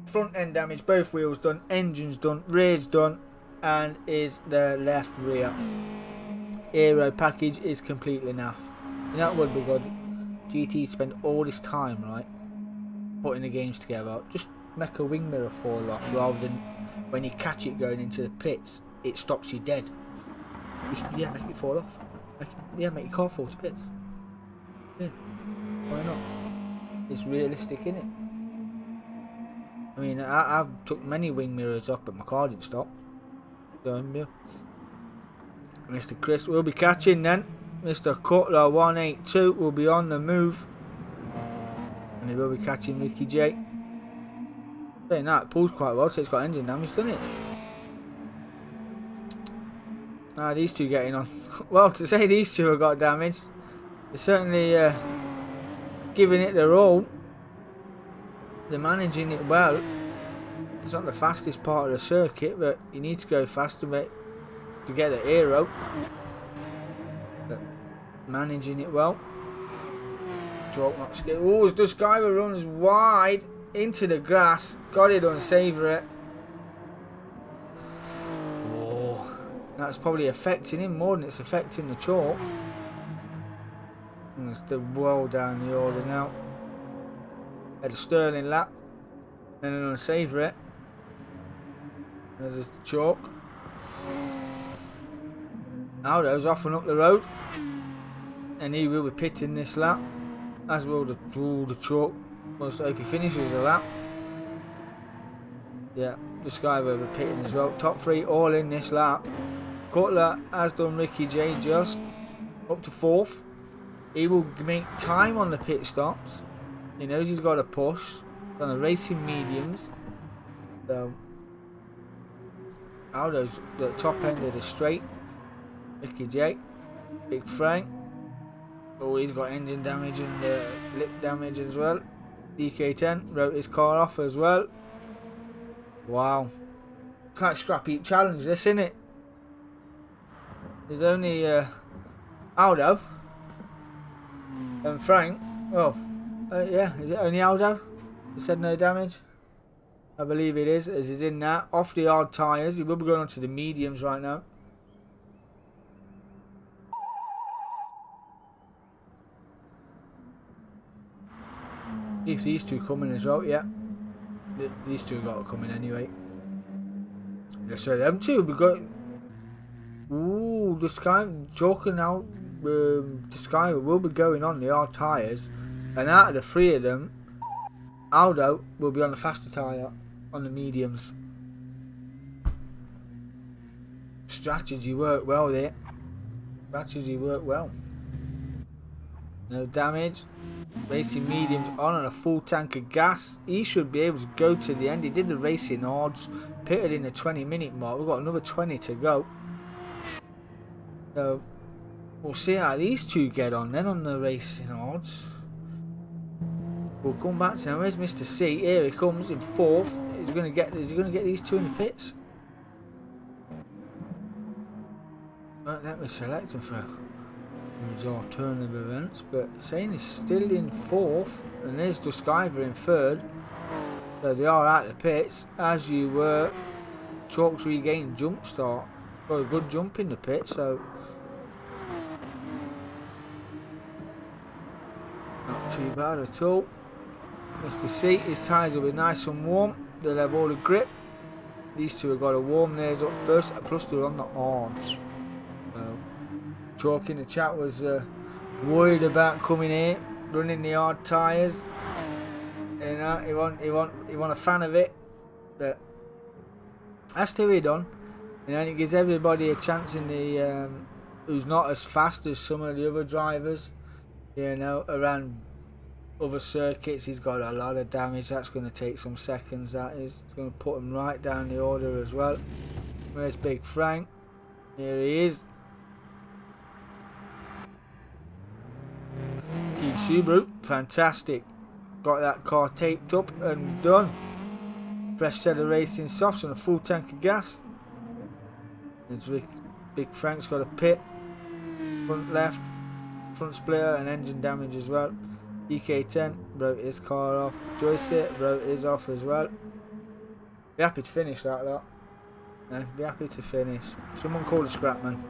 Front end damage, both wheels done, engine's done, rear's done, and is the left rear. Aero package is completely naff. You know what would be good? GT spend all this time, right, putting the games together. Just make a wing mirror fall off rather than when you catch it going into the pits, it stops you dead. Just, yeah, make it fall off. Make your car fall to bits. Yeah, why not? It's realistic, innit? I mean, I've took many wing mirrors off, but my car didn't stop. So, yeah. Mr. Chris will be catching then. Mr. Cutler 182 will be on the move. And he will be catching Ricky J. Saying that, it pulls quite well, so it's got engine damage, doesn't it? Ah, these two getting on. Well, to say these two have got damage, they're certainly giving it their all. They're managing it well. It's not the fastest part of the circuit, but you need to go faster, mate, to get the aero. But managing it well. Chalk not scared. Oh, as Duskiver runs wide into the grass. Got it unsavoury. Oh, that's probably affecting him more than it's affecting the chalk. And it's still well down the order now. Had a Sterling lap. Then an unsavoury. There's the chalk. Aldo's off and up the road. And he will be pitting this lap. As will the chalk. Most hope he finishes the lap. Yeah, this guy will be pitting as well. Top three all in this lap. Cutler has done Ricky J just up to 4th. He will make time on the pit stops. He knows he's got a push. On the racing mediums. So Aldo's the top end of the straight. Ricky J. Big Frank. Oh, he's got engine damage and lip damage as well. DK10 wrote his car off as well. Wow. It's like Scrap Heap Challenge, this, isn't it? There's only Aldo and Frank. Oh, yeah, is it only Aldo? He said no damage? I believe it is, as he's in that. Off the hard tyres. He will be going on to the mediums right now. If these two come in as well, yeah. These two have got to come in anyway. So them two will be going. Ooh, the Sky joking out. The Sky will be going on the hard tyres, and out of the three of them, Aldo will be on the faster tyre on the mediums. Strategy worked well there. Strategy worked well. No damage. Racing mediums on a full tank of gas. He should be able to go to the end. He did the racing odds. Pitted in the 20-minute mark. We've got another 20 to go. So we'll see how these two get on then on the racing odds. We'll come back to him. Where's Mr. C? Here he comes in 4th. Is he going to get these two in the pits? Right, let me select him for alternative events, but saying he's still in 4th, and there's Duskiver in 3rd. So they are at the pits, as you were. Chalk's regained jump start. Got a good jump in the pit, so not too bad at all. Mr. C, his tyres will be nice and warm. They'll have all the grip. These two have got to warm theirs up first, plus they're on the hards. So Chalk in the chat was worried about coming here, running the hard tyres. You know, he want a fan of it. But that's to be done. You know, and it gives everybody a chance in the who's not as fast as some of the other drivers. You know, around other circuits, he's got a lot of damage. That's going to take some seconds. That is. It's going to put him right down the order as well. Where's Big Frank? Here he is. Team Subaru, fantastic. Got that car taped up and done. Fresh set of racing softs and a full tank of gas. Big Frank's got a pit. Front left, front splitter and engine damage as well. DK10 wrote his car off. Joyce wrote his off as well. Be happy to finish that lot. Yeah, be happy to finish. Someone call a scrapman.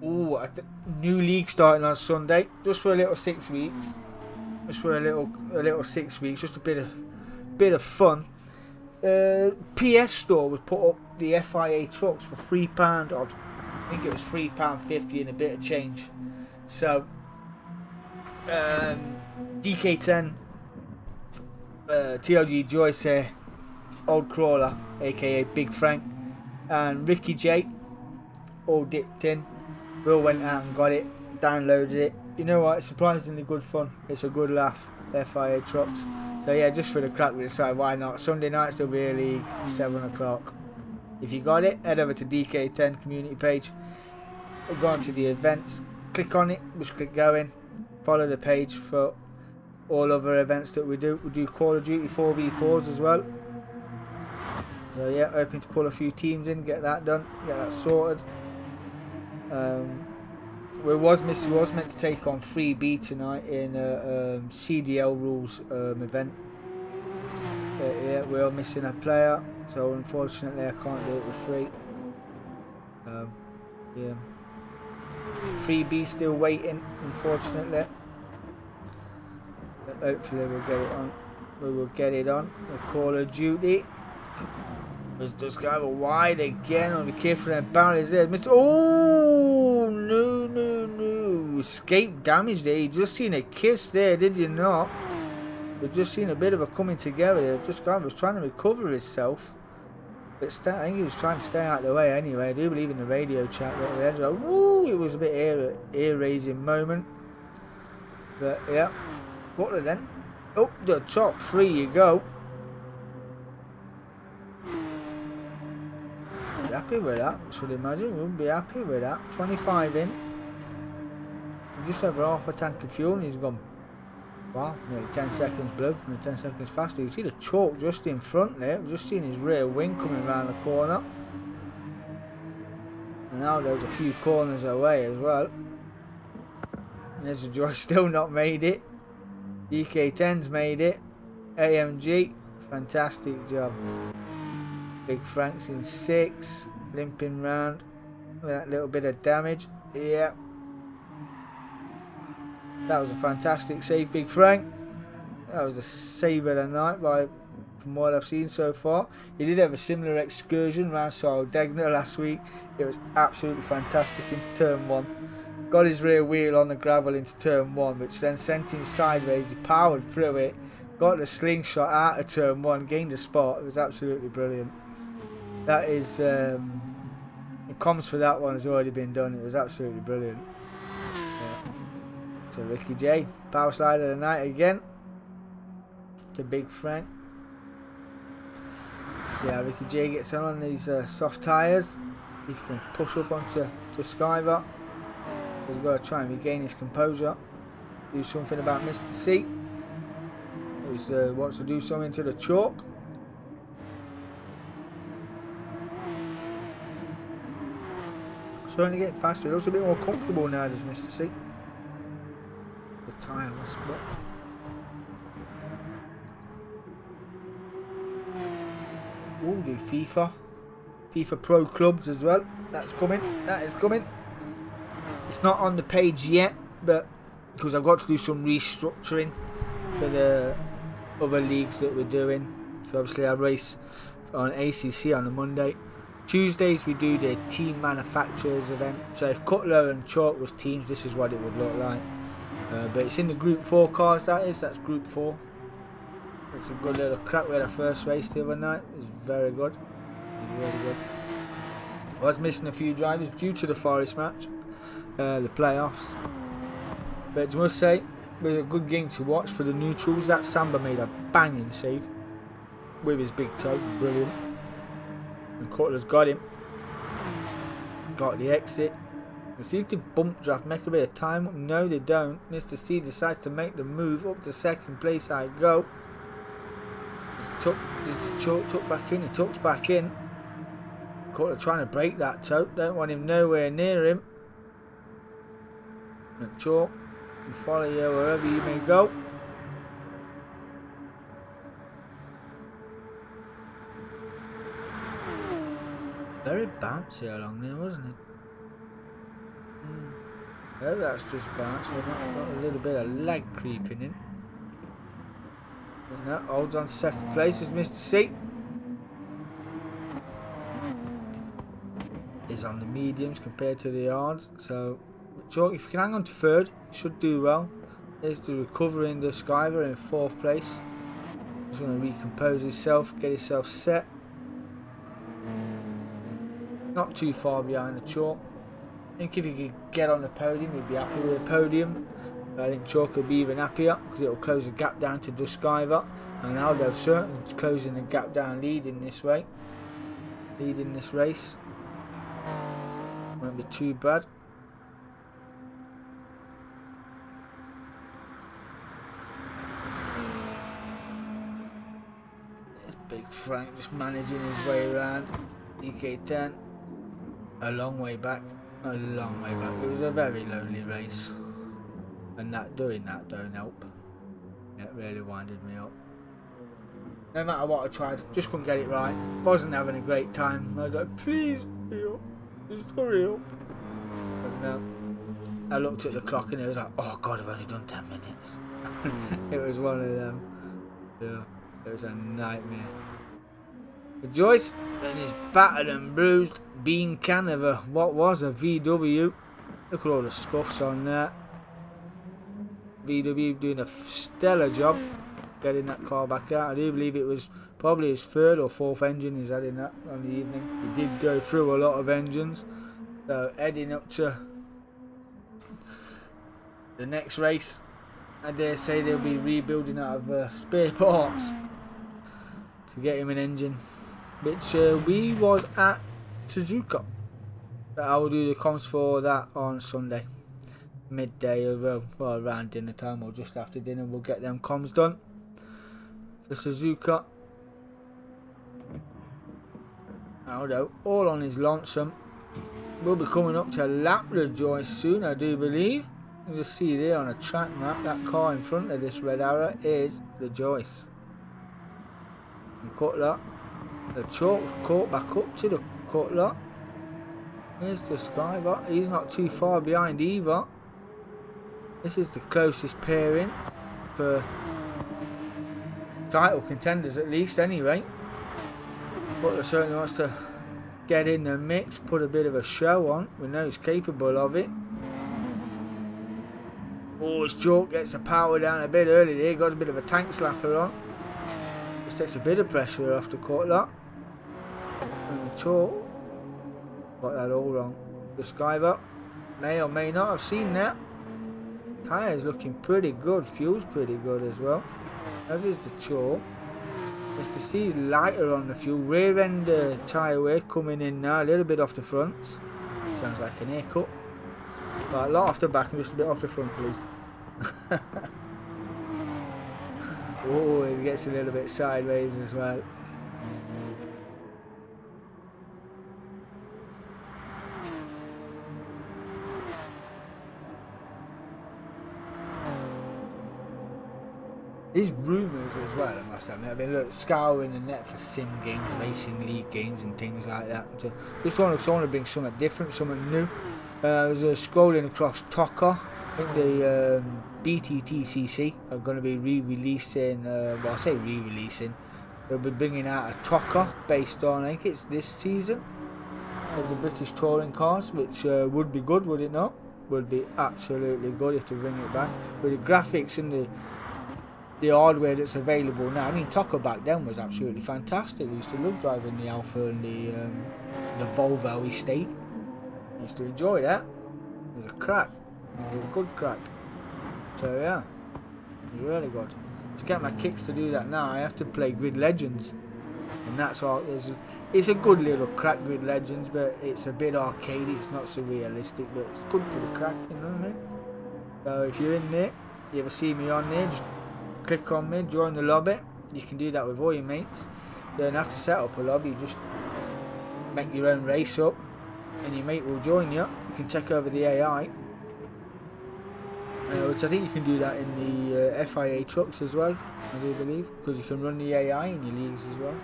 Ooh, new league starting on Sunday. Just for a little 6 weeks. Just for a little 6 weeks. Just a bit of fun. PS Store was put up the FIA trucks for £3 odd. I think it was £3.50 and a bit of change. So DK10, TLG Joyce here, Old Crawler, aka Big Frank, and Ricky J, all dipped in. We all went out and got it, downloaded it. You know what? It's surprisingly good fun. It's a good laugh. FIA trucks. So yeah, just for the crack, we decided why not. Sunday nights there'll be a league, 7 o'clock. If you got it, head over to DK10 community page. Go on to the events, click on it, just click going. Follow the page for all other events that we do. We do Call of Duty 4v4s as well. So yeah, hoping to pull a few teams in, get that done, get that sorted. We was meant to take on 3B tonight in a CDL rules event. But yeah, we're missing a player, so unfortunately I can't do it with 3. Yeah. 3B still waiting, unfortunately. But hopefully we'll get it on. We will get it on. The Call of Duty. There's this guy wide again on the kid for them barrels there. Mr. Oh no. Escape damage there. You just seen a kiss there, did you not? We've just seen a bit of a coming together there. This guy was trying to recover himself. But I think he was trying to stay out of the way anyway. I do believe in the radio chat that we had. Like, woo, it was a bit ear-raising moment. But yeah, got it then. Up the top 3 you go. Be happy with that, I should imagine. We'll be happy with that. 25 in. Just over half a tank of fuel and he's gone, wow, nearly 10 seconds blue, nearly 10 seconds faster. You see the chalk just in front there. We've just seen his rear wing coming around the corner. And now there's a few corners away as well. And there's a Joy still not made it. DK10's made it. AMG, fantastic job. Big Frank's in 6, limping round with that little bit of damage. Yeah. That was a fantastic save, Big Frank. That was a save of the night from what I've seen so far. He did have a similar excursion around Degner last week. It was absolutely fantastic into turn 1. Got his rear wheel on the gravel into turn 1, which then sent him sideways. He powered through it, got the slingshot out of turn 1, gained a spot. It was absolutely brilliant. That is, the comms for that one has already been done. It was absolutely brilliant. To Ricky J, power slide of the night again. To Big Frank. See how Ricky J gets on these soft tyres. If he can push up onto Skyver. He's got to try and regain his composure. Do something about Mr. C. Who wants to do something to the chalk. Certainly getting faster. It looks a bit more comfortable now, does Mr. C. The tyre was split. We'll do FIFA Pro Clubs as well. That's coming. That is coming. It's not on the page yet, but because I've got to do some restructuring for the other leagues that we're doing. So obviously I race on ACC on a Monday. Tuesdays we do the team manufacturers event. So if Cutler and Chalk was teams, this is what it would look like. But it's in the Group 4 cars, that's Group 4. It's a good little crack. We had our first race the other night. It was very good. It was really good. I was missing a few drivers due to the Forest match, the playoffs. But I must say, it was a good game to watch for the neutrals. That Samba made a banging save with his big toe. Brilliant. And Cutler's got him. Got the exit. Let's see if they bump draft, make a bit of time up. No, they don't. Mr. C decides to make the move up to second place. I go. Tuck back in. He tucks back in. Cutler trying to break that toe. Don't want him nowhere near him. And Chalk can follow you wherever you may go. Very bouncy along there, wasn't it? Oh, that's just bounce. Got a little bit of leg creeping in. And that holds on to second place is Mr. C. is on the mediums compared to the hards. So if you can hang on to third, you should do well. There's the recovering the Skyver in 4th place. He's going to recompose himself, get himself set. Not too far behind the Chalk. I think if he could get on the podium, he'd be happy with the podium. I think Chalk will be even happier because it will close the gap down to Duskiver, and Aldo's certainly closing the gap down, leading this race. Won't be too bad. There's Big Frank just managing his way around. DK10 a long way back. It was a very lonely race. And doing that don't help. It really winded me up. No matter what I tried, just couldn't get it right. Wasn't having a great time. I was like, please hurry up. Just hurry up. But no. I looked at the clock and it was like, oh god, I've only done 10 minutes. It was one of them. Yeah, it was a nightmare. But Joyce and his battered and bruised bean can of what was a VW. Look at all the scuffs on there. VW doing a stellar job getting that car back out. I do believe it was probably his 3rd or 4th engine he's had in that on the evening. He did go through a lot of engines. So heading up to the next race, I dare say they'll be rebuilding out of spare parts to get him an engine, which we was at Suzuka. But I will do the comms for that on Sunday. Midday or around dinner time or just after dinner, we'll get them comms done for Suzuka. Although all on his lonesome. We'll be coming up to Lapler Joyce soon, I do believe. You can see there on a track map that car in front of this red arrow is the Joyce. And Cutler, the Chalk caught back up to the Cutler. Here's the Skyver. He's not too far behind either. This is the closest pairing for title contenders, at least, anyway. Butler certainly wants to get in the mix, put a bit of a show on. We know he's capable of it. Oh, his Chalk gets the power down a bit early there. Got a bit of a tank slapper on. Just takes a bit of pressure off the Cutler. And the Chalk got that all wrong. The Skyver may or may not have seen that. Tyres looking pretty good, fuel's pretty good as well, as is the Chalk. As to see is lighter on the fuel, rear end tyre wear coming in now, a little bit off the fronts. Sounds like an haircut, but a lot off the back and just a bit off the front, please. Oh, it gets a little bit sideways as well. There's rumours as well, I must admit. I've been scouring the net for sim games, racing league games and things like that. Just want to bring something different, something new. I was scrolling across TOCA. I think the BTTCC are going to be re-releasing, well I say re-releasing, they'll be bringing out a TOCA based on, I think it's this season, of the British touring cars, which would be good, would it not? Would be absolutely good if they bring it back. With the graphics and the hardware that's available now. I mean, TOCA back then was absolutely fantastic. We used to love driving the Alpha and the Volvo estate. I used to enjoy that. It was a crack. It was a good crack. So yeah, it was really good. To get my kicks to do that now, I have to play Grid Legends, and that's all. It's a good little crack, Grid Legends, but it's a bit arcadey. It's not so realistic, but it's good for the crack. You know what I mean? So if you're in there, you ever see me on there, just click on me, join the lobby. You can do that with all your mates. You don't have to set up a lobby, you just make your own race up and your mate will join you. You can check over the AI, which I think you can do that in the FIA trucks as well, I do believe, because you can run the AI in your leagues as well.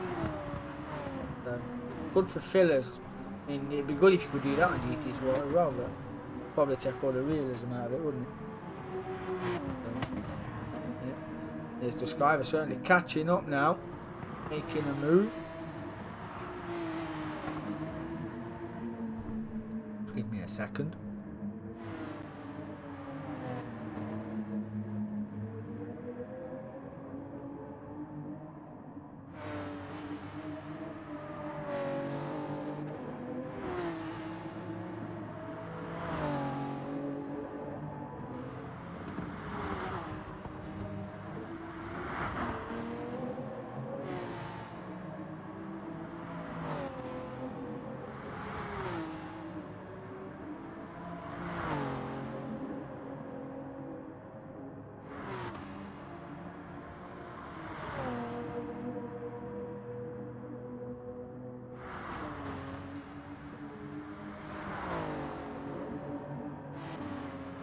So, good for fillers. I mean, it'd be good if you could do that on GT Sport as well, but probably take all the realism out of it, wouldn't it? There's the Skyver certainly catching up now, making a move. Give me a second.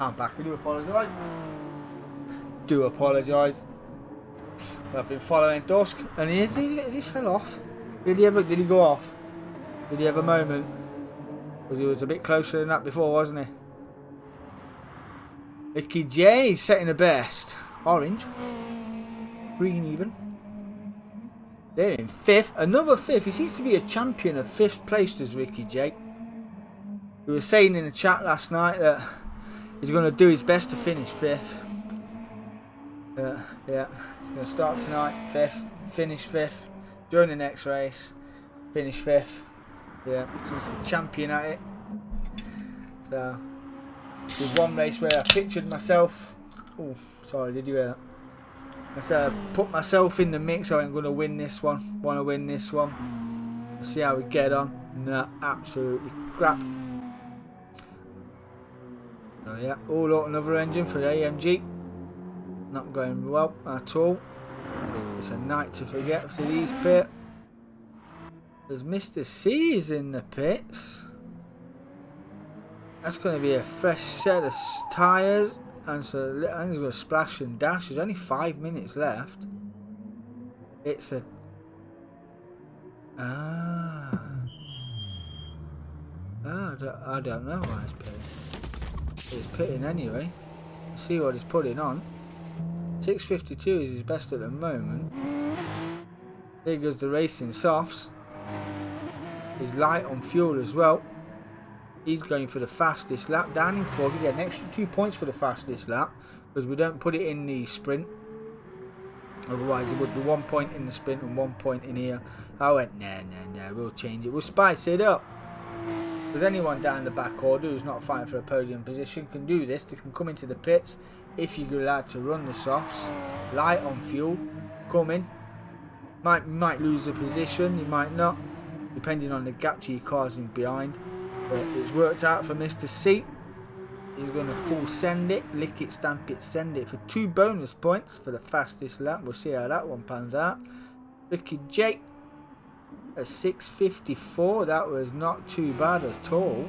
I'm back. I do apologise. I've been following Dusk, and he fell off. Did he go off? Did he have a moment? Because he was a bit closer than that before, wasn't he? Ricky J setting the best. Orange. Green even. They're in 5th. Another 5th. He seems to be a champion of 5th place, does Ricky J. We were saying in the chat last night that he's going to do his best to finish 5th. Yeah, he's going to start tonight, 5th, finish 5th, join the next race, finish 5th. Yeah, seems to be champion at it. So, there's one race where I pictured myself. Oh, sorry, did you hear that? I said I put myself in the mix. I'm going to win this one. Want to win this one. See how we get on. No, absolutely crap. Oh yeah, all out another engine for the AMG. Not going well at all. It's a night to forget for these pit. There's Mr. C's in the pits. That's going to be a fresh set of tyres. And so I think he's going to splash and dash. There's only 5 minutes left. It's a... I don't know why he's pitting. He's pitting anyway. See what he's putting on. 652 is his best at the moment. There goes the racing softs. He's light on fuel as well. He's going for the fastest lap. Down in 4th, you get an extra 2 points for the fastest lap because we don't put it in the sprint. Otherwise, it would be 1 point in the sprint and 1 point in here. I went, no, we'll change it. We'll spice it up. Because anyone down the back order who's not fighting for a podium position can do this. They can come into the pits if you're allowed to run the softs. Light on fuel. Come in. Might lose a position. You might not. Depending on the gap to your cars in behind. But it's worked out for Mr. C. He's going to full send it. Lick it, stamp it, send it for 2 bonus points for the fastest lap. We'll see how that one pans out. Ricky J. At 6:54, that was not too bad at all.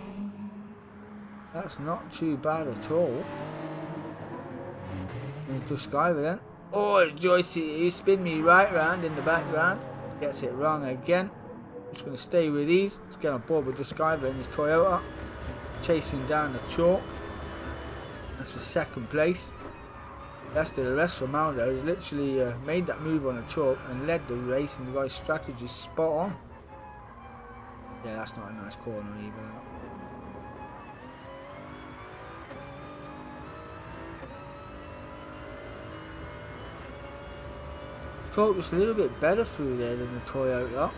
That's not too bad at all. Into Skyver then. Oh, Joyce, you spin me right round in the background. Gets it wrong again. Just going to stay with these. Let's get on board with the Skyver in this Toyota. Chasing down the chalk. That's for 2nd place. That's the rest from Moundo. He's literally made that move on the chalk and led the race, and the guy's strategy spot on. Yeah, that's not a nice corner either. Chalk just a little bit better through there than the Toyota.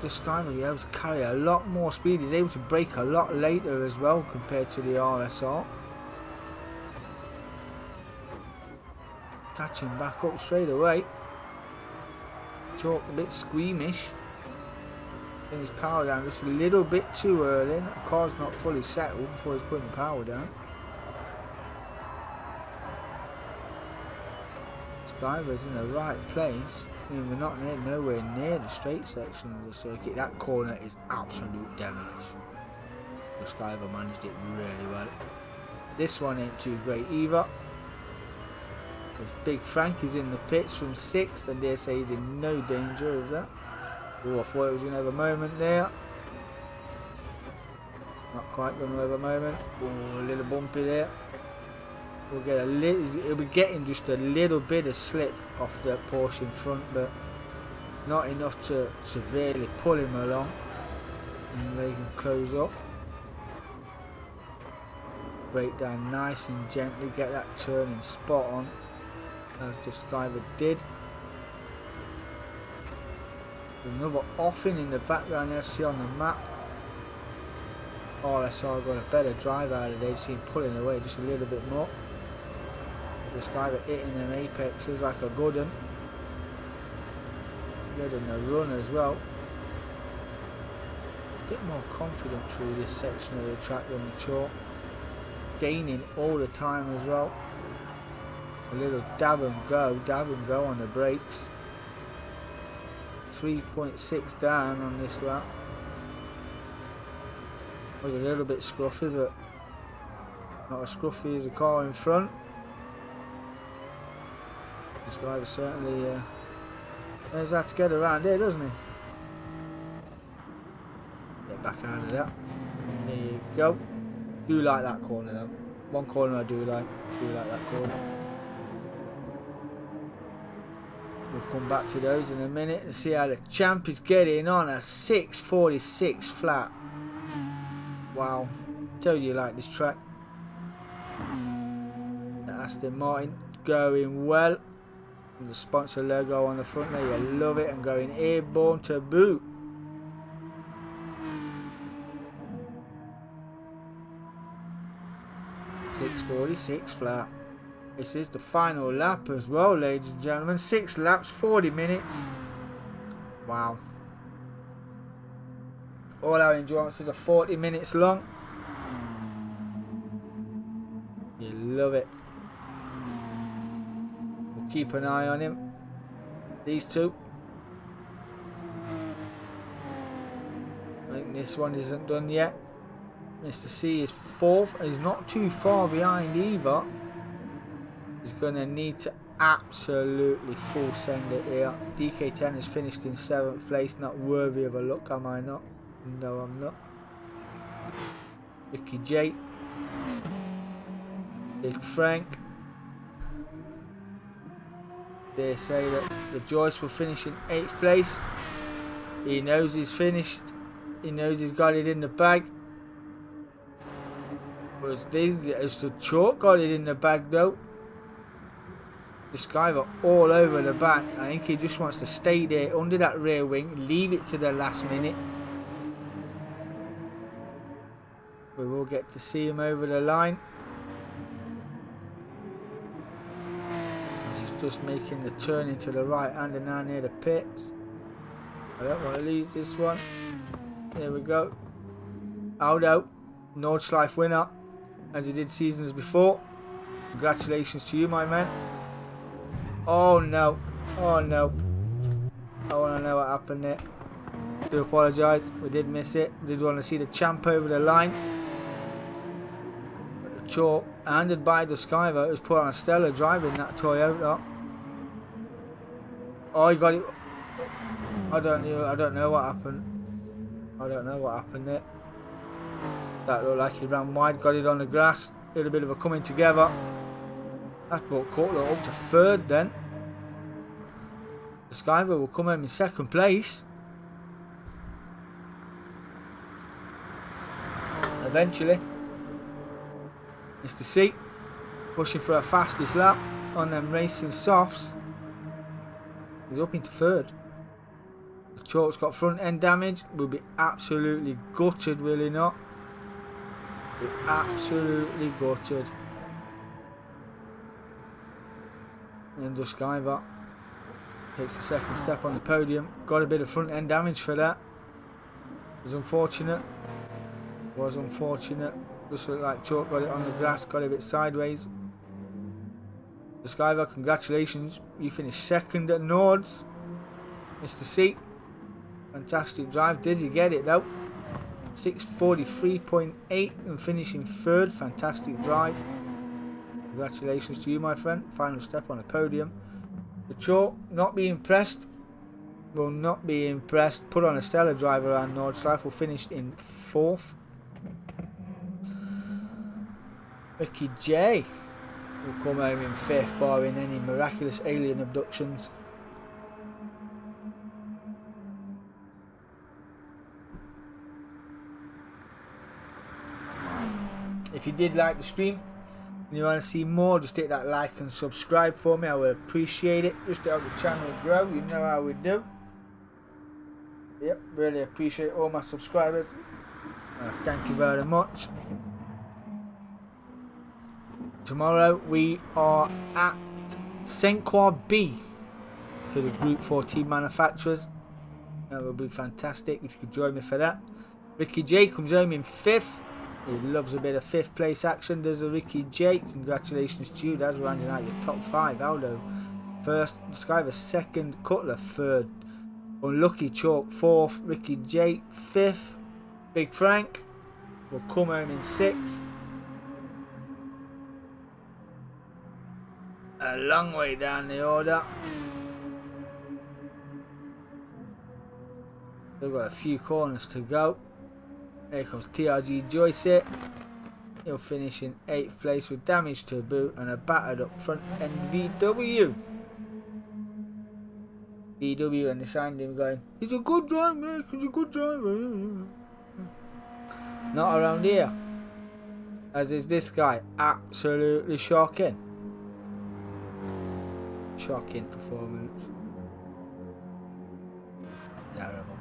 This guy will be able to carry a lot more speed. He's able to brake a lot later as well compared to the RSR. Catching back up straight away. Chalk a bit squeamish. Getting his power down just a little bit too early. The car's not fully settled before he's putting the power down. Skyver's in the right place. I mean, we're not nowhere near the straight section of the circuit. That corner is absolute devilish. The Skyver managed it really well. This one ain't too great either. Because Big Frank is in the pits from 6th, and dare say he's in no danger of that. Oh, I thought it was going to have a moment there. Not quite going to have a moment. Oh, a little bumpy there. We'll get a little. He'll be getting just a little bit of slip off the Porsche in front, but Not enough to severely pull him along. And they can close up. Break down nice and gently. Get that turning spot on. As the Skyver did. Another offing in the background there, see on the map. Oh, that's all got a better drive out of it. They seem pulling away just a little bit more. This guy hitting them apexes like a good one. Good in the run as well. A bit more confident through this section of the track than the chalk. Gaining all the time as well. A little dab and go on the brakes. 3.6 down on this lap. Was a little bit scruffy, but not as scruffy as the car in front. This guy was certainly knows how to get around here, doesn't he? Get back out of that. There you go. Do like that corner though. One corner I do like that corner. We'll come back to those in a minute and see how the champ is getting on a 6.46 flat. Wow, told you like this track. The Aston Martin going well. And the sponsor logo on the front there, you love it, and going airborne to boot. .646 flat. This is the final lap as well, ladies and gentlemen. 6 laps, 40 minutes. Wow. All our endurances are 40 minutes long. You love it. We'll keep an eye on him. These two. I think this one isn't done yet. Mr. C is 4th. He's not too far behind either. He's going to need to absolutely full send it here. DK10 has finished in 7th place. Not worthy of a look, am I not? No, I'm not. Ricky J. Big Frank. They say that the Joyce will finish in 8th place. He knows he's finished. He knows he's got it in the bag. Whereas this is the chalk got it in the bag though. This guy got all over the back. I think he just wants to stay there under that rear wing, leave it to the last minute. We will get to see him over the line. As he's just making the turn into the right hand and now near the pits. I don't want to leave this one. There we go. Aldo, NORDSHLIFE winner, as he did seasons before. Congratulations to you, my man. Oh no. Oh no. I want to know what happened there. Do apologise. We did miss it. We did want to see the champ over the line. But the chalk, handed by the Skyver, who's put on a stellar drive in that Toyota. Oh, he got it. I don't know what happened. I don't know what happened there. That looked like he ran wide, got it on the grass. A little bit of a coming together. That brought Courtlow up to 3rd then. The Skyver will come home in 2nd place. Eventually. Mr. C pushing for a fastest lap on them racing softs. He's up into 3rd. The chalk's got front end damage. Will be absolutely gutted, will he not? Be absolutely gutted. And the Skyver takes the 2nd step on the podium. Got a bit of front end damage for that. It was unfortunate. Was unfortunate. Just looked like chalk got it on the grass, got it a bit sideways. The Skyver, congratulations. You finished 2nd at Nords. Mr. C. Fantastic drive. Did he get it though? 6.43.8 and finishing 3rd. Fantastic drive. Congratulations to you, my friend. Final step on the podium. The chalk, not be impressed. Will not be impressed. Put on a stellar drive around NORDSHLIFE. Will finish in 4th. Ricky J will come home in 5th, barring any miraculous alien abductions. If you did like the stream and you want to see more, just hit that like and subscribe for me. I would appreciate it, just to help the channel grow. You know how we do. Yep, really appreciate all my subscribers. Thank you very much. Tomorrow we are at St. Croix B for the Group 4 team manufacturers. That will be fantastic if you could join me for that. Ricky J comes home in 5th. He loves a bit of 5th place action, does a Ricky J. Congratulations to you. That's rounding out your top 5. Aldo 1st, Skyver 2nd, Cutler 3rd, Unlucky Chalk 4th, Ricky J 5th. Big Frank will come home in 6th. A long way down the order. We've got a few corners to go. Here comes TRG Joyce. He'll finish in 8th place with damage to boot and a battered up front NVW. VW, and they signed him going, he's a good driver, he's a good driver. Not around here. As is this guy. Absolutely shocking. Shocking performance. Terrible.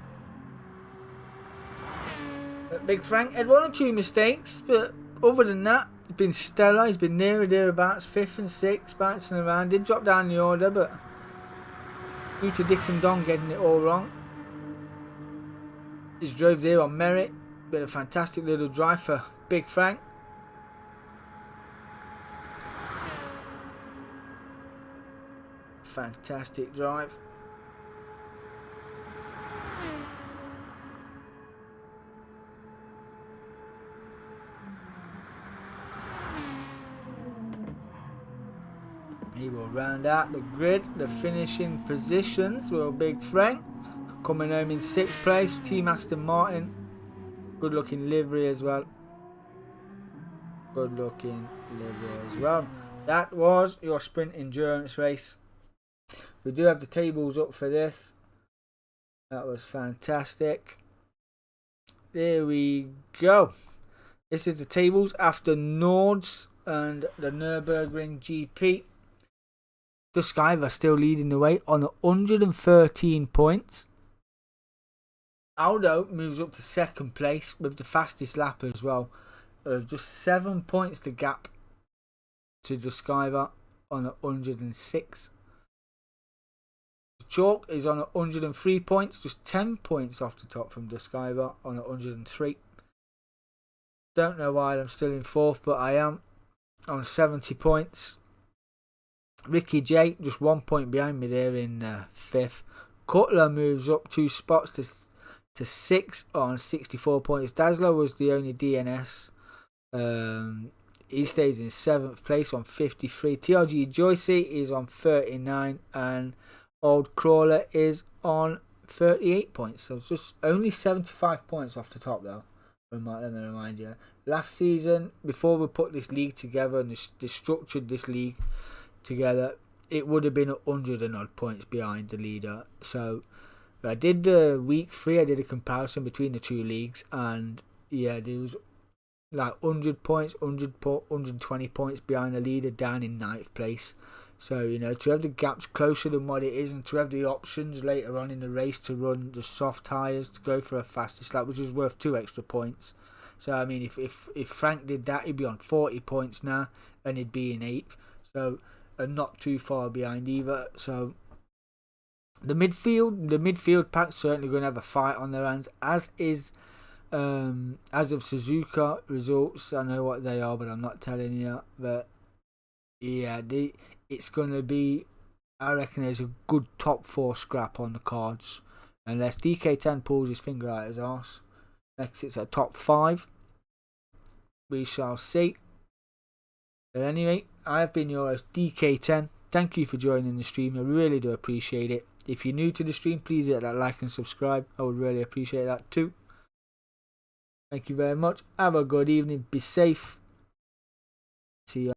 But Big Frank had 1 or 2 mistakes, but other than that, he's been stellar. He's been near or thereabouts, 5th and 6th, bouncing around. Did drop down the order, but due to Dick and Don getting it all wrong, he's drove there on merit. Been a fantastic little drive for Big Frank. Fantastic drive. He will round out the grid. The finishing positions will Big Frank coming home in 6th place. Team Aston Martin. Good looking livery as well. Good looking livery as well. That was your sprint endurance race. We do have the tables up for this. That was fantastic. There we go. This is the tables after Nords and the Nürburgring GP. Skyver still leading the way on 113 points. Aldo moves up to 2nd place with the fastest lap as well. Just 7 points to gap to Skyver on 106. Chalk is on 103 points, just 10 points off the top from Skyver on 103. Don't know why I'm still in 4th, but I am on 70 points. Ricky J just 1 point behind me there in 5th. Cutler moves up 2 spots to 6 on 64 points. Dazzler was the only DNS. He stays in 7th place on 53. TRG Joyce is on 39 and Old Crawler is on 38 points. So it's just only 75 points off the top though. Let me remind you. Last season, before we put this league together and they structured this league together, it would have been 100 and odd points behind the leader. So I did week 3, I did a comparison between the 2 leagues, and yeah, there was like 100 points, 120 points behind the leader down in 9th place. So, you know, to have the gaps closer than what it is, and to have the options later on in the race to run the soft tyres to go for a fastest lap, which is worth 2 extra points. So, I mean, if Frank did that, he'd be on 40 points now, and he'd be in 8th. So, and not too far behind either. So, the midfield pack's certainly going to have a fight on their hands, as is as of Suzuka results. I know what they are, but I'm not telling you. But yeah, it's going to be, I reckon there's a good top 4 scrap on the cards, unless DK10 pulls his finger out his arse. Next it's a top 5. We shall see. But anyway, I've been your host DK10. Thank you for joining the stream. I really do appreciate it. If you're new to the stream, please hit that like and subscribe. I would really appreciate that too. Thank you very much. Have a good evening. Be safe. See you.